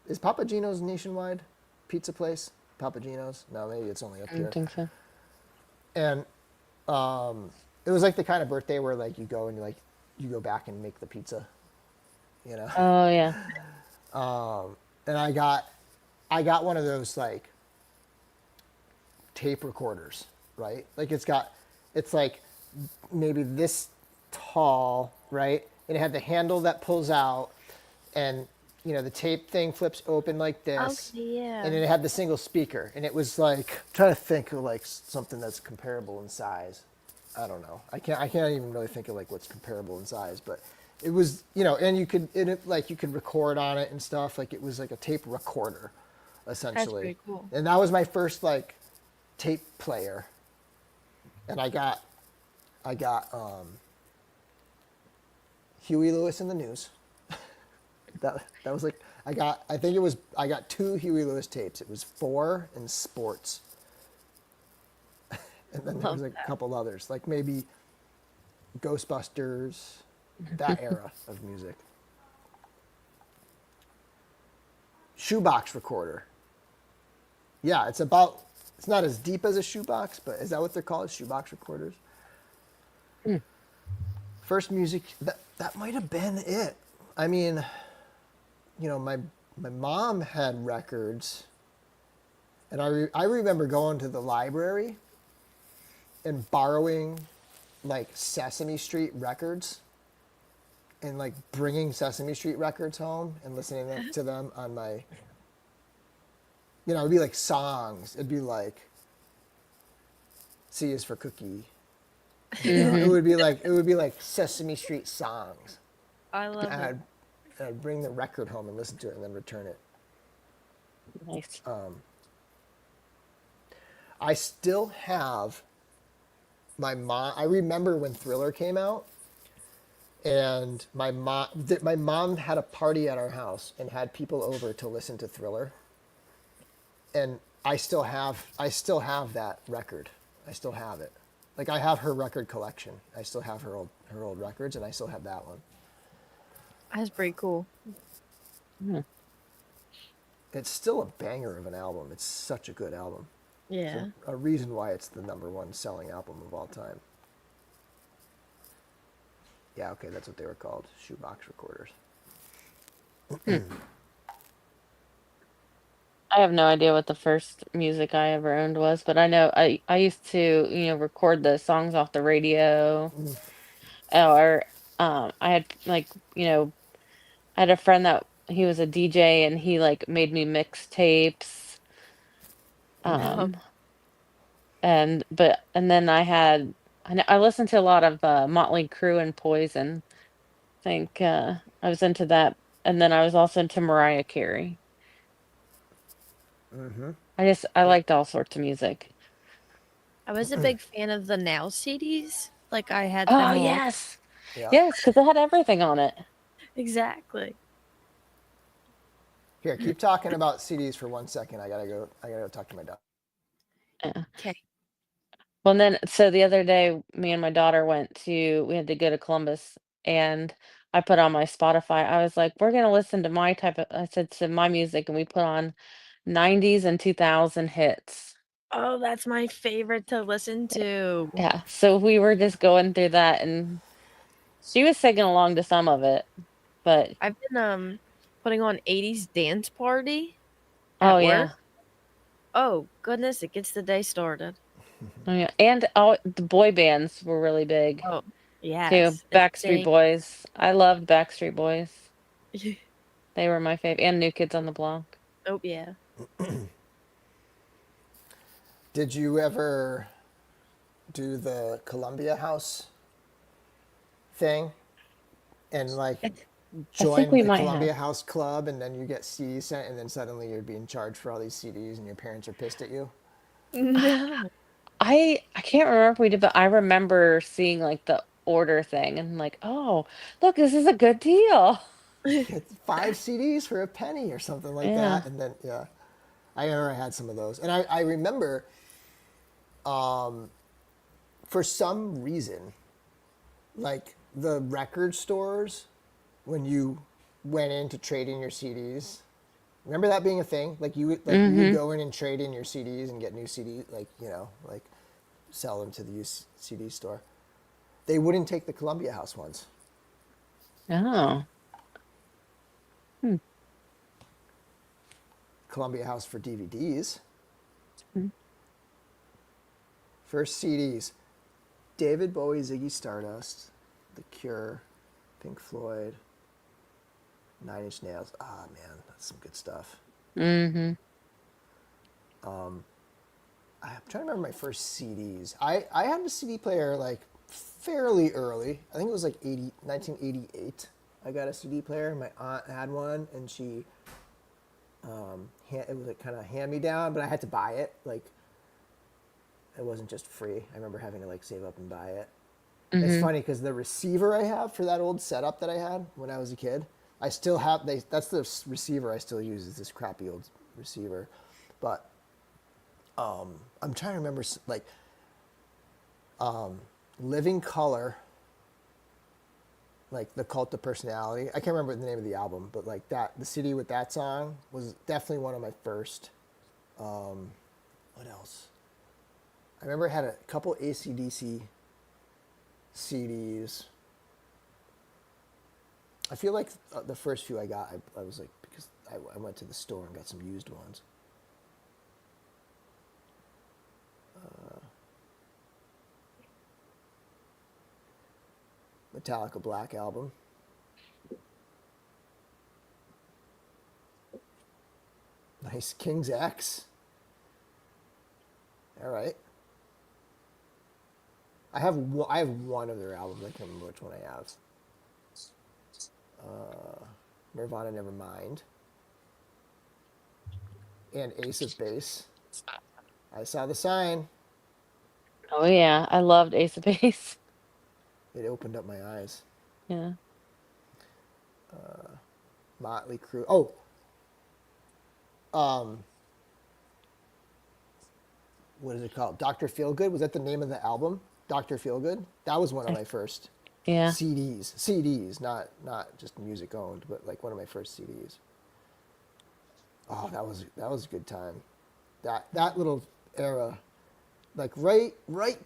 Speaker 1: Is Papa Gino's nationwide pizza place? Papa Gino's? No, maybe it's only up
Speaker 3: I don't
Speaker 1: here.
Speaker 3: think so.
Speaker 1: And it was like the kind of birthday where like you go and you go back and make the pizza, you know.
Speaker 3: Oh yeah.
Speaker 1: And I got one of those like tape recorders, right? Like it's like maybe this tall, right? And it had the handle that pulls out, and the tape thing flips open like this,
Speaker 2: Okay, yeah.
Speaker 1: and then it had the single speaker, and it was like, I'm trying to think of like something that's comparable in size. I don't know. I can't even really think of like what's comparable in size, but it was, and you could like you could record on it and stuff. Like it was like a tape recorder, essentially.
Speaker 2: pretty cool.
Speaker 1: And that was my first like tape player, and I got Huey Lewis in the News. that was like I got two Huey Lewis tapes. It was 4 and Sports, and then there was
Speaker 2: Love
Speaker 1: like a
Speaker 2: that.
Speaker 1: couple others, like maybe Ghostbusters, that era of music. Shoebox recorder. Yeah, it's not as deep as a shoebox, but is that what they're called? Shoebox recorders?
Speaker 3: Mm.
Speaker 1: First music, that might have been it. I mean, my mom had records, and I remember going to the library and borrowing like Sesame Street records, and like bringing Sesame Street records home and listening to them on my, it'd be like songs. It'd be like C is for cookie.
Speaker 3: Mm-hmm.
Speaker 1: It would be like Sesame Street songs.
Speaker 2: I love
Speaker 1: And
Speaker 2: it.
Speaker 1: I'd bring the record home and listen to it and then return it.
Speaker 3: Nice.
Speaker 1: I still have my mom. I remember when Thriller came out, and my mom had a party at our house and had people over to listen to Thriller. And I still have that record. I still have it. Like I have her record collection. I still have her old records, and I still have that one.
Speaker 2: That's pretty cool.
Speaker 3: Mm.
Speaker 1: It's still a banger of an album. It's such a good album.
Speaker 2: Yeah.
Speaker 1: A reason why it's the #1 selling album of all time. Yeah, okay, that's what they were called, shoebox recorders.
Speaker 3: I have no idea what the first music I ever owned was, but I know I used to, record the songs off the radio. Or I had like, I had a friend that he was a DJ and he like made me mixtapes. Um and then I listened to a lot of Motley Crue and Poison. I think I was into that, and then I was also into Mariah Carey. I
Speaker 1: Yeah.
Speaker 3: liked all sorts of music.
Speaker 2: I was a big fan of the Now CDs. Like I had
Speaker 3: Oh
Speaker 2: them all.
Speaker 3: yes.
Speaker 1: Yeah.
Speaker 3: Yes, because it had everything on it.
Speaker 2: Exactly.
Speaker 1: Here, keep talking about CDs for 1 second. I gotta go. I gotta go talk to my dog.
Speaker 3: Yeah.
Speaker 2: Okay.
Speaker 3: Well, and then so the other day, me and my daughter we had to go to Columbus, and I put on my Spotify. I was like, we're gonna listen to my type of, I said to my music, and we put on 90s and 2000 hits.
Speaker 2: Oh, that's my favorite to listen to.
Speaker 3: Yeah. So we were just going through that, and she was singing along to some of it, but
Speaker 2: I've been putting on 80s dance party
Speaker 3: oh
Speaker 2: at work.
Speaker 3: yeah.
Speaker 2: Oh goodness, it gets the day started.
Speaker 3: Oh yeah. And all the boy bands were really big
Speaker 2: Oh,
Speaker 3: too.
Speaker 2: yes.
Speaker 3: Backstreet Boys. I loved Backstreet Boys.
Speaker 2: Insane.
Speaker 3: They were my favorite, and New Kids on the Block.
Speaker 2: Oh yeah.
Speaker 1: Did you ever do the Columbia House thing and like
Speaker 3: I think
Speaker 1: join
Speaker 3: we
Speaker 1: the
Speaker 3: might have.
Speaker 1: Columbia House Club and then you get CDs sent and then suddenly you're being charged for all these CDs and your parents are pissed at you?
Speaker 2: No.
Speaker 3: I can't remember if we did, but I remember seeing like the order thing and like, oh, look, this is a good deal.
Speaker 1: Get 5 CDs for a penny or something like
Speaker 3: Yeah.
Speaker 1: that. And then, yeah, I remember I had some of those. And I remember for some reason, like the record stores, when you went in to trade in your CDs, remember that being a thing? Like you would
Speaker 3: Mm-hmm.
Speaker 1: go in and trade in your CDs and get new CDs, like, like sell them to the used CD store. They wouldn't take the Columbia House ones.
Speaker 3: Oh. Hmm.
Speaker 1: Columbia House for DVDs.
Speaker 3: Hmm.
Speaker 1: First CDs: David Bowie, Ziggy Stardust, The Cure, Pink Floyd, Nine Inch Nails. Ah, man, that's some good stuff.
Speaker 3: Mm-hmm.
Speaker 1: I'm trying to remember my first CDs. I had a CD player like fairly early. I think it was like 1988. I got a CD player. My aunt had one, and it was like kind of hand me down, but I had to buy it. Like it wasn't just free. I remember having to like save up and buy it. It's
Speaker 3: Mm-hmm.
Speaker 1: funny because the receiver I have for that old setup that I had when I was a kid, I still have. That's the receiver I still use. Is this crappy old receiver, but I'm trying to remember like Living Color, like the Cult of Personality. I can't remember the name of the album, but like that, the CD with that song was definitely one of my first. What else? I remember I had a couple AC/DC CDs. I feel like the first few I got, I was like, because I went to the store and got some used ones. Metallica Black Album. Nice. King's X. All right. I have one of their albums. I can't remember which one I have. Nirvana Nevermind. And Ace of Base. I saw the sign.
Speaker 3: Oh yeah. I loved Ace of Base.
Speaker 1: It opened up my eyes.
Speaker 3: Yeah.
Speaker 1: Motley Crue. Oh, um, what is it called? Dr. Feelgood. Was that the name of the album? Dr. Feelgood. That was one of
Speaker 3: I,
Speaker 1: my first
Speaker 3: yeah.
Speaker 1: CDs. CDs, not just music owned, but like one of my first CDs. Oh, that was a good time. That little era, like right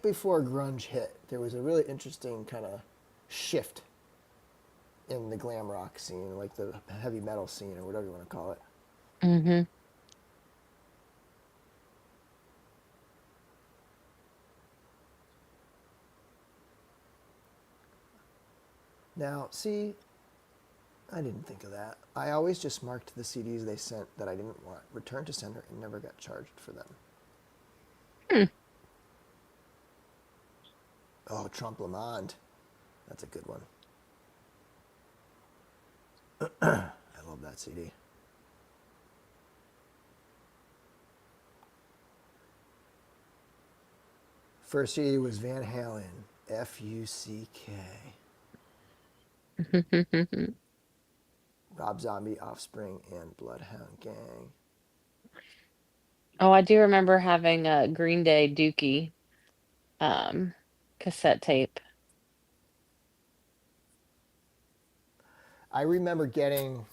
Speaker 1: before grunge hit, there was a really interesting kind of shift in the glam rock scene, like the heavy metal scene or whatever you want to call it.
Speaker 3: Mm-hmm.
Speaker 1: Now, see, I didn't think of that. I always just marked the CDs they sent that I didn't want returned to sender and never got charged for them.
Speaker 3: Hmm.
Speaker 1: Oh, Trump Lamond. That's a good one. I love that CD. First CD was Van Halen, Fuck. Rob Zombie, Offspring, and Bloodhound Gang.
Speaker 3: Oh, I do remember having a Green Day Dookie um cassette tape.
Speaker 1: I remember getting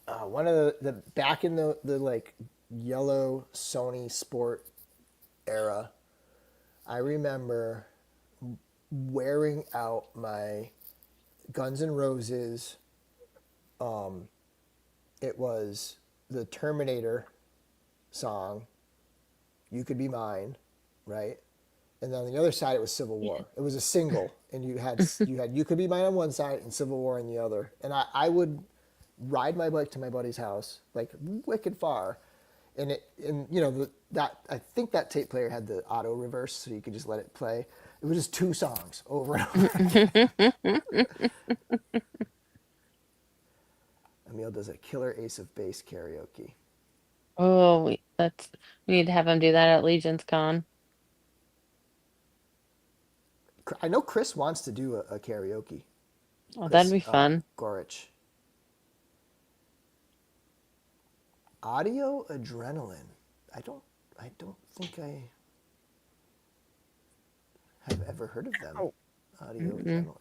Speaker 1: one of the back in the like yellow Sony Sport era. I remember wearing out my Guns N' Roses. It was the Terminator song, "You Could Be Mine," right? And then on the other side it was Civil
Speaker 2: Yeah.
Speaker 1: War. It was a single, and you had "You Could Be Mine" on one side and Civil War on the other. And I would ride my bike to my buddy's house like wicked far, and that I think that tape player had the auto reverse, so you could just let it play. It was just two songs over and over again. Emil does a killer Ace of Base karaoke.
Speaker 3: Oh, we need to have him do that at Legion's Con.
Speaker 1: I know Chris wants to do a karaoke.
Speaker 3: Oh, that'd
Speaker 1: Chris
Speaker 3: be fun.
Speaker 1: Gorich. Audio Adrenaline. I don't think I have ever heard of them.
Speaker 2: Oh.
Speaker 1: Audio
Speaker 3: Mm-mm.
Speaker 1: Adrenaline.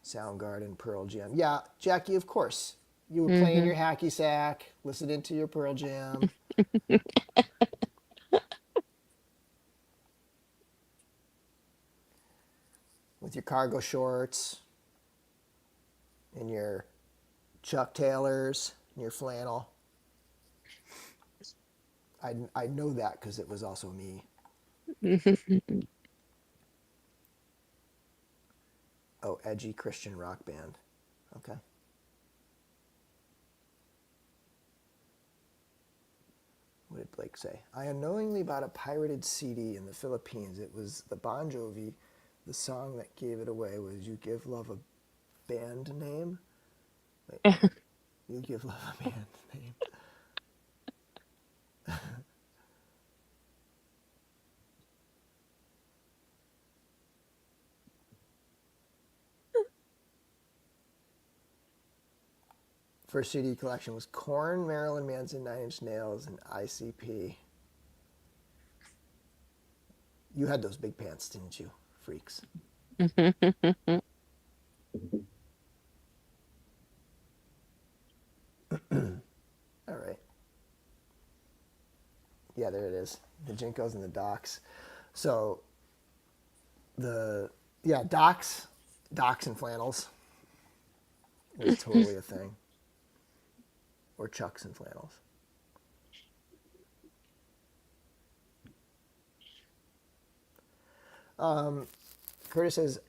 Speaker 1: Soundgarden, Pearl Jam. Yeah, Jackie, of course. You were playing
Speaker 3: Mm-hmm.
Speaker 1: your hacky sack, listening to your Pearl Jam. With your cargo shorts and your Chuck Taylors and your flannel. I know that because it was also me. Oh, edgy Christian rock band. Okay. What did Blake say? I unknowingly bought a pirated CD in the Philippines. It was the Bon Jovi. The song that gave it away was "You Give Love a Band Name." Wait, "You Give Love a Band Name." First CD collection was Korn, Marilyn Manson, Nine Inch Nails, and ICP. You had those big pants, didn't you, freaks? All right. Yeah, there it is. The Jinkos and the Docs. So Docs and flannels was totally a thing. Or Chucks and flannels. Curtis says,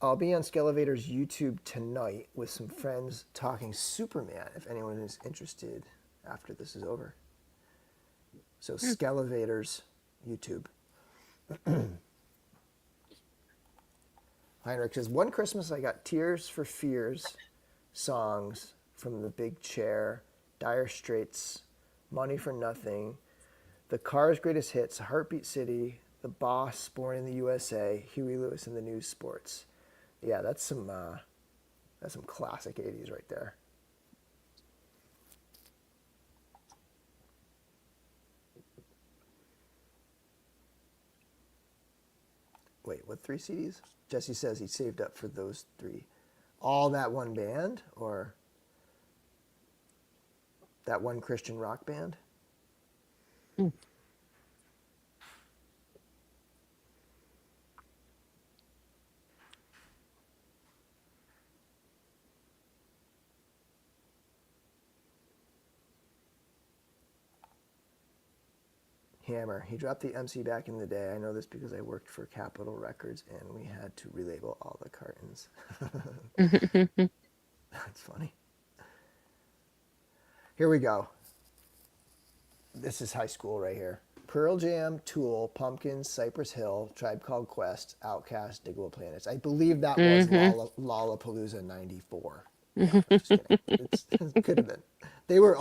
Speaker 1: I'll be on Skelevator's YouTube tonight with some friends talking Superman if anyone is interested after this is over. So Skelevator's YouTube. Heinrich says, one Christmas I got Tears for Fears songs from The Big Chair, Dire Straits, Money for Nothing, The Cars' Greatest Hits, Heartbeat City, The Boss, Born in the USA, Huey Lewis and the News Sports. Yeah, that's some classic 80s right there. Wait, what 3 CDs? Jesse says he saved up for those 3. All that one band or that one Christian rock band? Hammer. He dropped the MC back in the day. I know this because I worked for Capitol Records and we had to relabel all the cartons. That's funny. Here we go. This is high school right here. Pearl Jam, Tool, Pumpkins, Cypress Hill, Tribe Called Quest, Outkast, Digable Planets. I believe that was Lollapalooza 94. No, I'm just kidding. It could have been. They were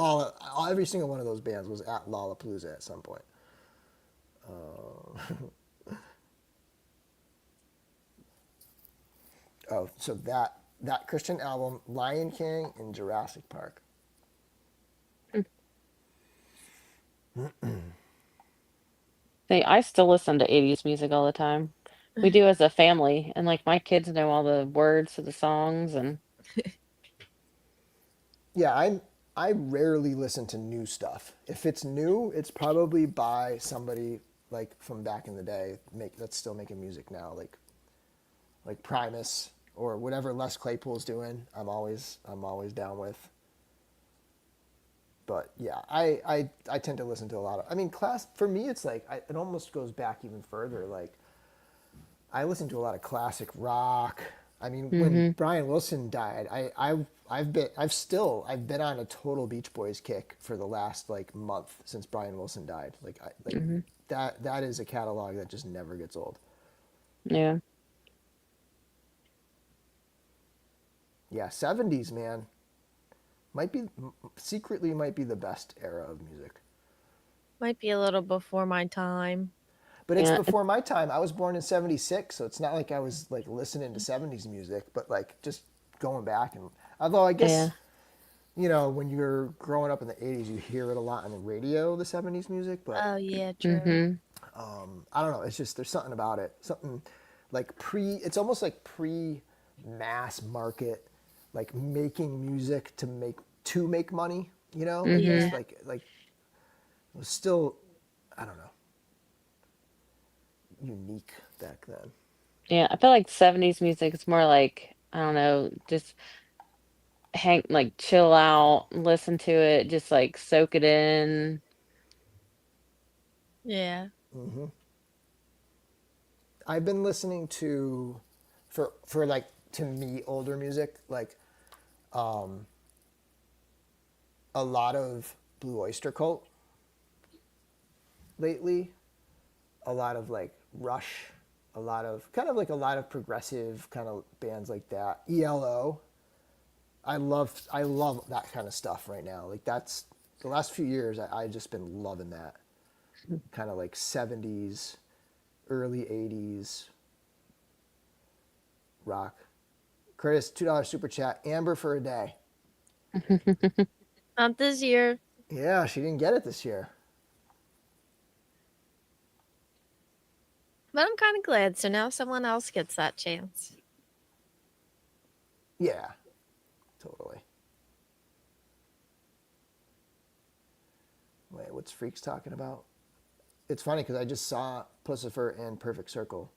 Speaker 1: every single one of those bands was at Lollapalooza at some point. Oh, so that Christian album, Lion King and Jurassic Park.
Speaker 3: See, I still listen to 80s music all the time. We do as a family, and like my kids know all the words to the songs and
Speaker 1: Yeah, I rarely listen to new stuff. If it's new, it's probably by somebody like from back in the day, that's still making music now, like Primus or whatever Les Claypool's doing. I'm always down with. But yeah, I tend to listen to a lot of. I mean, class for me, it's like it almost goes back even further. Like I listen to a lot of classic rock. I mean, when
Speaker 3: hmm
Speaker 1: Brian Wilson died, I've been on a total Beach Boys kick for the last like month since Brian Wilson died. Like
Speaker 3: hmm
Speaker 1: that is a catalog that just never gets old.
Speaker 3: Yeah.
Speaker 1: Yeah, 70s man might be secretly might be the best era of music.
Speaker 2: Might be a little before my time.
Speaker 1: But it's
Speaker 3: Yeah.
Speaker 1: before my time. I was born in 76, so it's not like I was like listening to 70s music, but like just going back and although I
Speaker 3: Yeah.
Speaker 1: guess when you're growing up in the 80s, you hear it a lot on the radio, the 70s music, but
Speaker 2: Oh yeah, true.
Speaker 3: hmm
Speaker 1: I don't know, it's just there's something about it. Something like it's almost like pre mass market like making music to make money,
Speaker 3: hmm
Speaker 1: just
Speaker 2: Yeah.
Speaker 1: like it was still I don't know, unique back then.
Speaker 3: Yeah. I feel like 70s music is more like, I don't know, just hang like chill out, listen to it, just like soak it in.
Speaker 2: Yeah.
Speaker 1: I've been listening to for like to me older music like a lot of Blue Oyster Cult lately, a lot of like Rush, a lot of a lot of progressive kind of bands like that. ELO. I love that kind of stuff right now. Like that's the last few years I just been loving that kind of like 70s, early 80s rock. Curtis, $2 super chat. Amber for a day.
Speaker 2: Not this year,
Speaker 1: Yeah, she didn't get it this year.
Speaker 2: but I'm kind of glad. So now someone else gets that chance.
Speaker 1: Yeah, totally. Wait, what's Freaks talking about? It's funny because I just saw Pussifer and Perfect Circle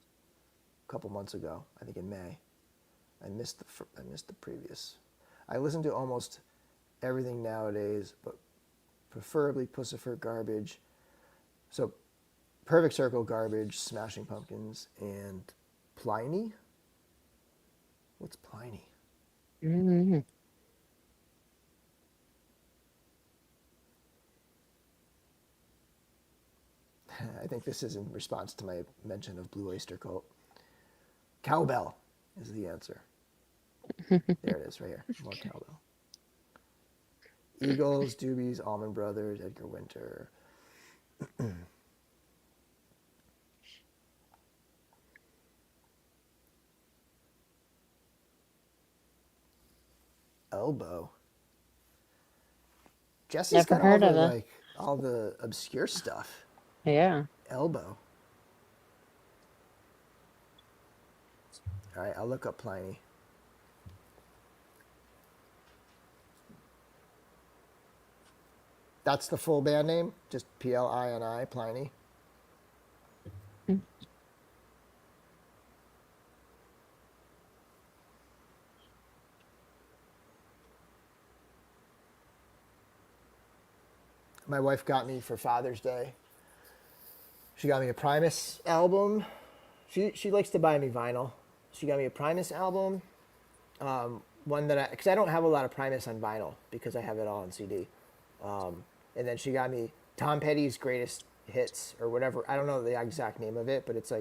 Speaker 1: a couple months ago. I think in May. I missed the previous. I listen to almost everything nowadays, but preferably Pussifer, Garbage. So Perfect Circle, Garbage, Smashing Pumpkins, and Pliny. What's Pliny?
Speaker 3: hmm
Speaker 1: I think this is in response to my mention of Blue Oyster Cult. Cowbell is the answer. There it is, right here. More cowbell. Eagles, Doobies, Allman Brothers, Edgar Winter. Elbow. Jesse's
Speaker 3: Never
Speaker 1: got all
Speaker 3: heard
Speaker 1: the
Speaker 3: of it.
Speaker 1: like all the obscure stuff.
Speaker 3: Yeah.
Speaker 1: Elbow. All right, I'll look up Pliny. That's the full band name, just Plini, Pliny. My wife got me for Father's Day. She got me a Primus album. She likes to buy me vinyl. She got me a Primus album. One that because I don't have a lot of Primus on vinyl because I have it all on CD. And then she got me Tom Petty's Greatest Hits or whatever. I don't know the exact name of it, but it's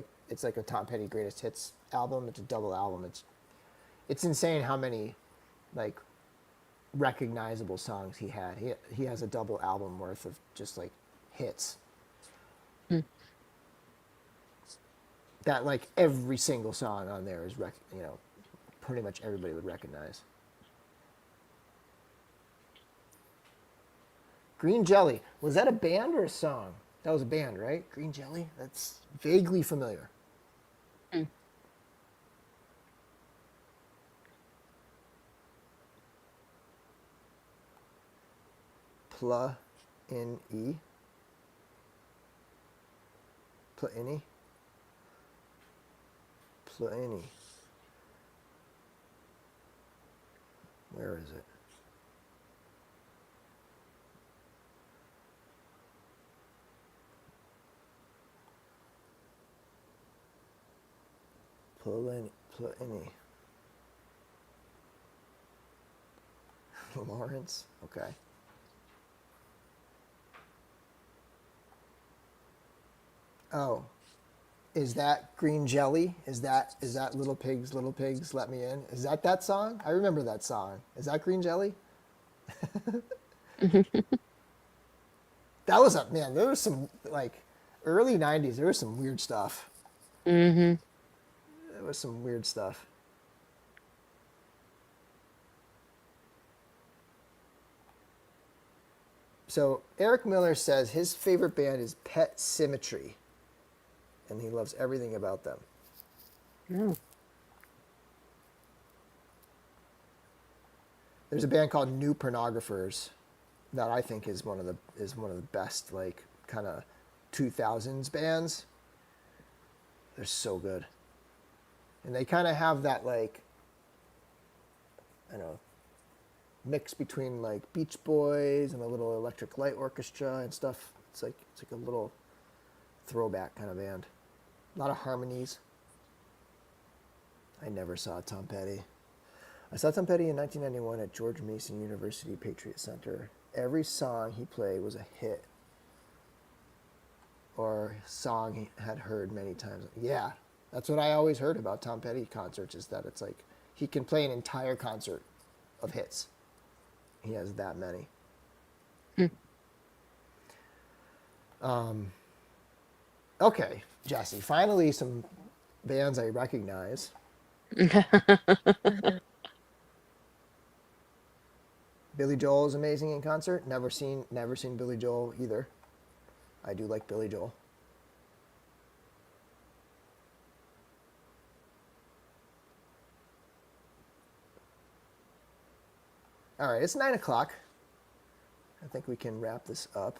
Speaker 1: like a Tom Petty Greatest Hits album. It's a double album. It's insane how many like recognizable songs he had. He has a double album worth of just like hits
Speaker 3: Mm.
Speaker 1: that like every single song on there is pretty much everybody would recognize. Green Jelly. Was that a band or a song? That was a band, right? Green Jelly? That's vaguely familiar.
Speaker 3: Mm.
Speaker 1: Pla-in-e. Pla-in-e. Pla-in-e. Where is it? Pla-in-e. Lawrence? Okay. Oh, is that Green Jelly? Is that Little Pigs, Let Me In? Is that song? I remember that song. Is that Green Jelly? That was a man. There was some like early '90s. There was some weird stuff.
Speaker 3: Mm-hmm.
Speaker 1: There was some weird stuff. So Eric Miller says his favorite band is Pet Symmetry, and he loves everything about them.
Speaker 3: Oh.
Speaker 1: There's a band called New Pornographers that I think is one of the best like kind of 2000s bands. They're so good, and they kind of have that like I don't know mix between like Beach Boys and a little Electric Light Orchestra and stuff. It's like a little throwback kind of band. A lot of harmonies. I never saw Tom Petty. I saw Tom Petty in 1991 at George Mason University Patriot Center. Every song he played was a hit or song he had heard many times. Yeah, that's what I always heard about Tom Petty concerts is that it's like he can play an entire concert of hits. He has that many. Okay, Jesse, finally some bands I recognize. Billy Joel is amazing in concert. Never seen Billy Joel either. I do like Billy Joel. All right, it's 9 o'clock. I think we can wrap this up.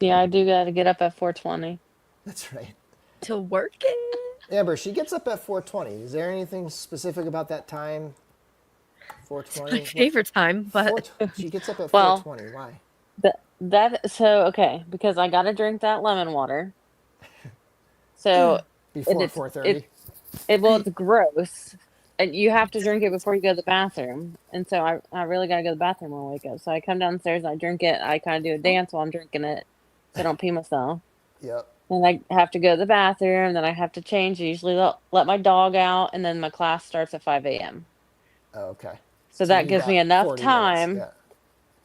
Speaker 3: Yeah, I do got to get up at 4:20.
Speaker 1: That's right.
Speaker 2: To work it.
Speaker 1: Amber, she gets up at 4:20. Is there anything specific about that time? 4:20.
Speaker 2: My favorite time, but
Speaker 1: She gets up at
Speaker 3: Well,
Speaker 1: 4:20. Why?
Speaker 3: Okay, because I got to drink that lemon water. So
Speaker 1: Before
Speaker 3: it's
Speaker 1: 4:30.
Speaker 3: it's gross. And you have to drink it before you go to the bathroom. And so I really got to go to the bathroom when I wake up. So I come downstairs and I drink it. I kind of do a dance while I'm drinking it so I don't pee myself.
Speaker 1: Yep.
Speaker 3: And I have to go to the bathroom. Then I have to change. Usually let my dog out. And then my class starts at 5 a.m.
Speaker 1: Oh, okay.
Speaker 3: So
Speaker 1: So
Speaker 3: that
Speaker 1: you
Speaker 3: gives me
Speaker 1: got
Speaker 3: enough
Speaker 1: 40 minutes.
Speaker 3: time.
Speaker 1: Yeah.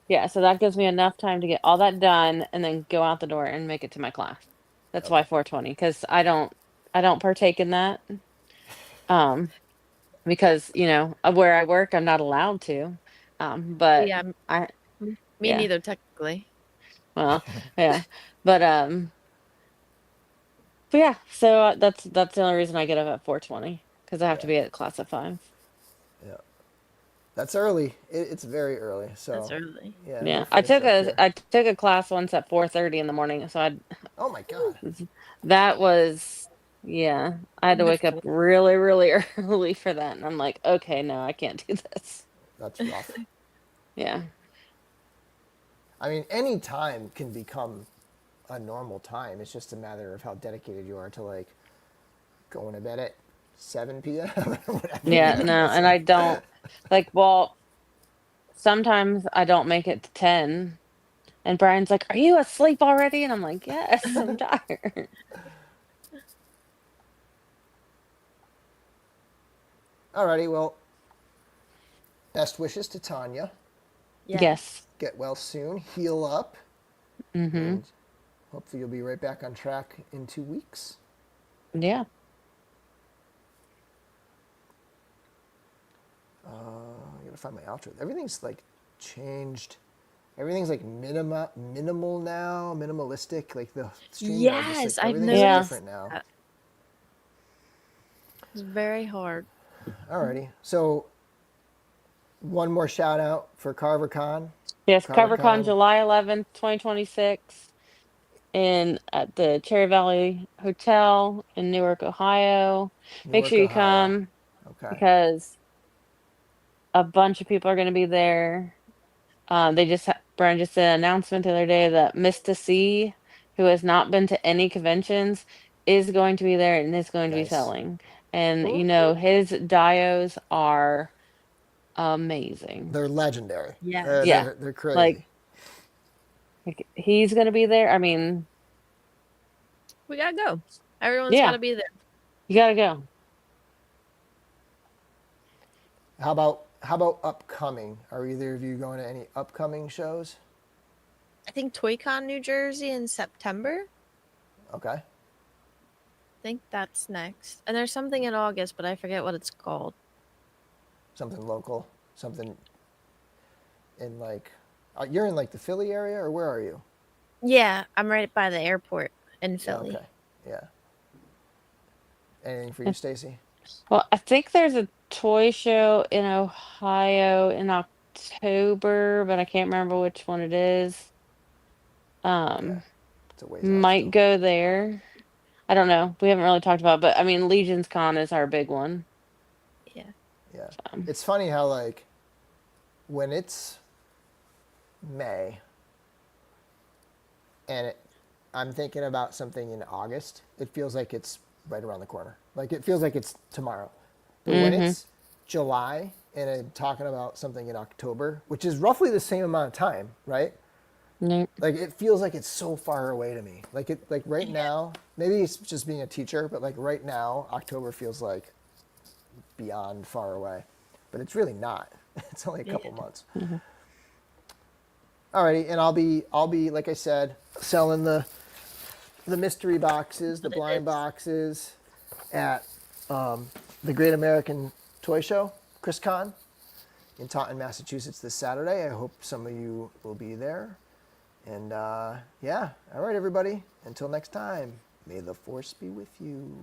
Speaker 3: Yeah, so that gives me enough time to get all that done and then go out the door and make it to my class. That's why
Speaker 1: Okay.
Speaker 3: 4:20, because I don't partake in that. Um, because where I work, I'm not allowed to. But
Speaker 2: yeah,
Speaker 3: I
Speaker 2: me
Speaker 3: yeah,
Speaker 2: neither technically.
Speaker 3: well, yeah, but yeah. So that's the only reason I get up at 4:20 because I have to
Speaker 1: Yeah.
Speaker 3: be at class at 5.
Speaker 1: Yeah. That's early. It's very early.
Speaker 2: That's
Speaker 1: So,
Speaker 2: early.
Speaker 1: yeah,
Speaker 3: Yeah,
Speaker 1: you'll finish up here.
Speaker 3: I took a class once at 4:30 in the morning, so
Speaker 1: Oh my God.
Speaker 3: that was, yeah, I had to wake up
Speaker 2: Before.
Speaker 3: really, really early for that. And I'm like, okay, no, I can't do this.
Speaker 1: That's rough.
Speaker 3: Yeah.
Speaker 1: I mean, any time can become a normal time. It's just a matter of how dedicated you are to like going to bed at 7 p.m. or whatever.
Speaker 3: Yeah, no,
Speaker 1: It's
Speaker 3: and I
Speaker 1: like,
Speaker 3: don't well, sometimes I don't make it to 10. And Brian's like, "Are you asleep already?" And I'm like, "Yes, I'm tired."
Speaker 1: alrighty, well, best wishes to Tanya.
Speaker 2: Yeah.
Speaker 3: Yes.
Speaker 1: Get well soon. Heal up.
Speaker 3: Mm-hmm.
Speaker 1: And hopefully you'll be right back on track in 2 weeks.
Speaker 3: Yeah.
Speaker 1: gotta find my outro. Everything's like changed. Everything's like minimal now, minimalistic. Like the StreamYard, just like
Speaker 2: Yes, I've
Speaker 1: everything's
Speaker 3: Yeah.
Speaker 2: noticed
Speaker 1: different now.
Speaker 2: that. It's very hard.
Speaker 1: Alrighty, so one more shout out for CarverCon.
Speaker 3: Yes, CoverCon
Speaker 1: CarverCon,
Speaker 3: July 11th, 2026 in at the Cherry Valley Hotel in Newark, Ohio. Make
Speaker 1: Newark,
Speaker 3: sure you
Speaker 1: Ohio.
Speaker 3: come
Speaker 1: Okay.
Speaker 3: because a bunch of people are going to be there. Brian just did an announcement the other day that Mr. C, who has not been to any conventions, is going to be there and is going to be
Speaker 1: Nice.
Speaker 3: selling. And
Speaker 2: Ooh.
Speaker 3: his dios are amazing.
Speaker 1: They're legendary.
Speaker 2: Yes.
Speaker 3: Yeah.
Speaker 1: They're
Speaker 3: Like,
Speaker 1: crazy.
Speaker 3: he's going to be there. I mean,
Speaker 2: We gotta go. Everyone's
Speaker 3: yeah,
Speaker 2: gotta be there.
Speaker 3: you got to go.
Speaker 1: How about upcoming? Are either of you going to any upcoming shows?
Speaker 2: I think ToyCon New Jersey in September.
Speaker 1: Okay.
Speaker 2: I think that's next. And there's something in August, but I forget what it's called.
Speaker 1: Something local. Something in like. You're in like the Philly area, or where are you?
Speaker 2: Yeah, I'm right by the airport in Philly.
Speaker 1: Okay. Yeah. Anything for you, Stacy?
Speaker 3: Well, I think there's a toy show in Ohio in October, but I can't remember which one it is.
Speaker 1: Yeah. It's a ways out
Speaker 3: Might
Speaker 1: still.
Speaker 3: go there. I don't know. We haven't really talked about it, but I mean, Legion's Con is our big one.
Speaker 2: Yeah.
Speaker 1: Yeah.
Speaker 3: So,
Speaker 1: It's funny how like when it's May and I'm thinking about something in August, it feels like it's right around the corner. Like it feels like it's tomorrow. But when it's July and I'm talking about something in October, which is roughly the same amount of time, right?
Speaker 3: nope.
Speaker 1: Like it feels like it's so far away to me. Like right now, maybe it's just being a teacher, but like right now, October feels like beyond far away. But it's really not. It's only a couple months. Alrighty, and I'll be like I said, selling the mystery boxes, the blind boxes at the Great American Toy Show, ChrisCon, in Taunton, Massachusetts this Saturday. I hope some of you will be there. And yeah, all right, everybody. Until next time, may the force be with you.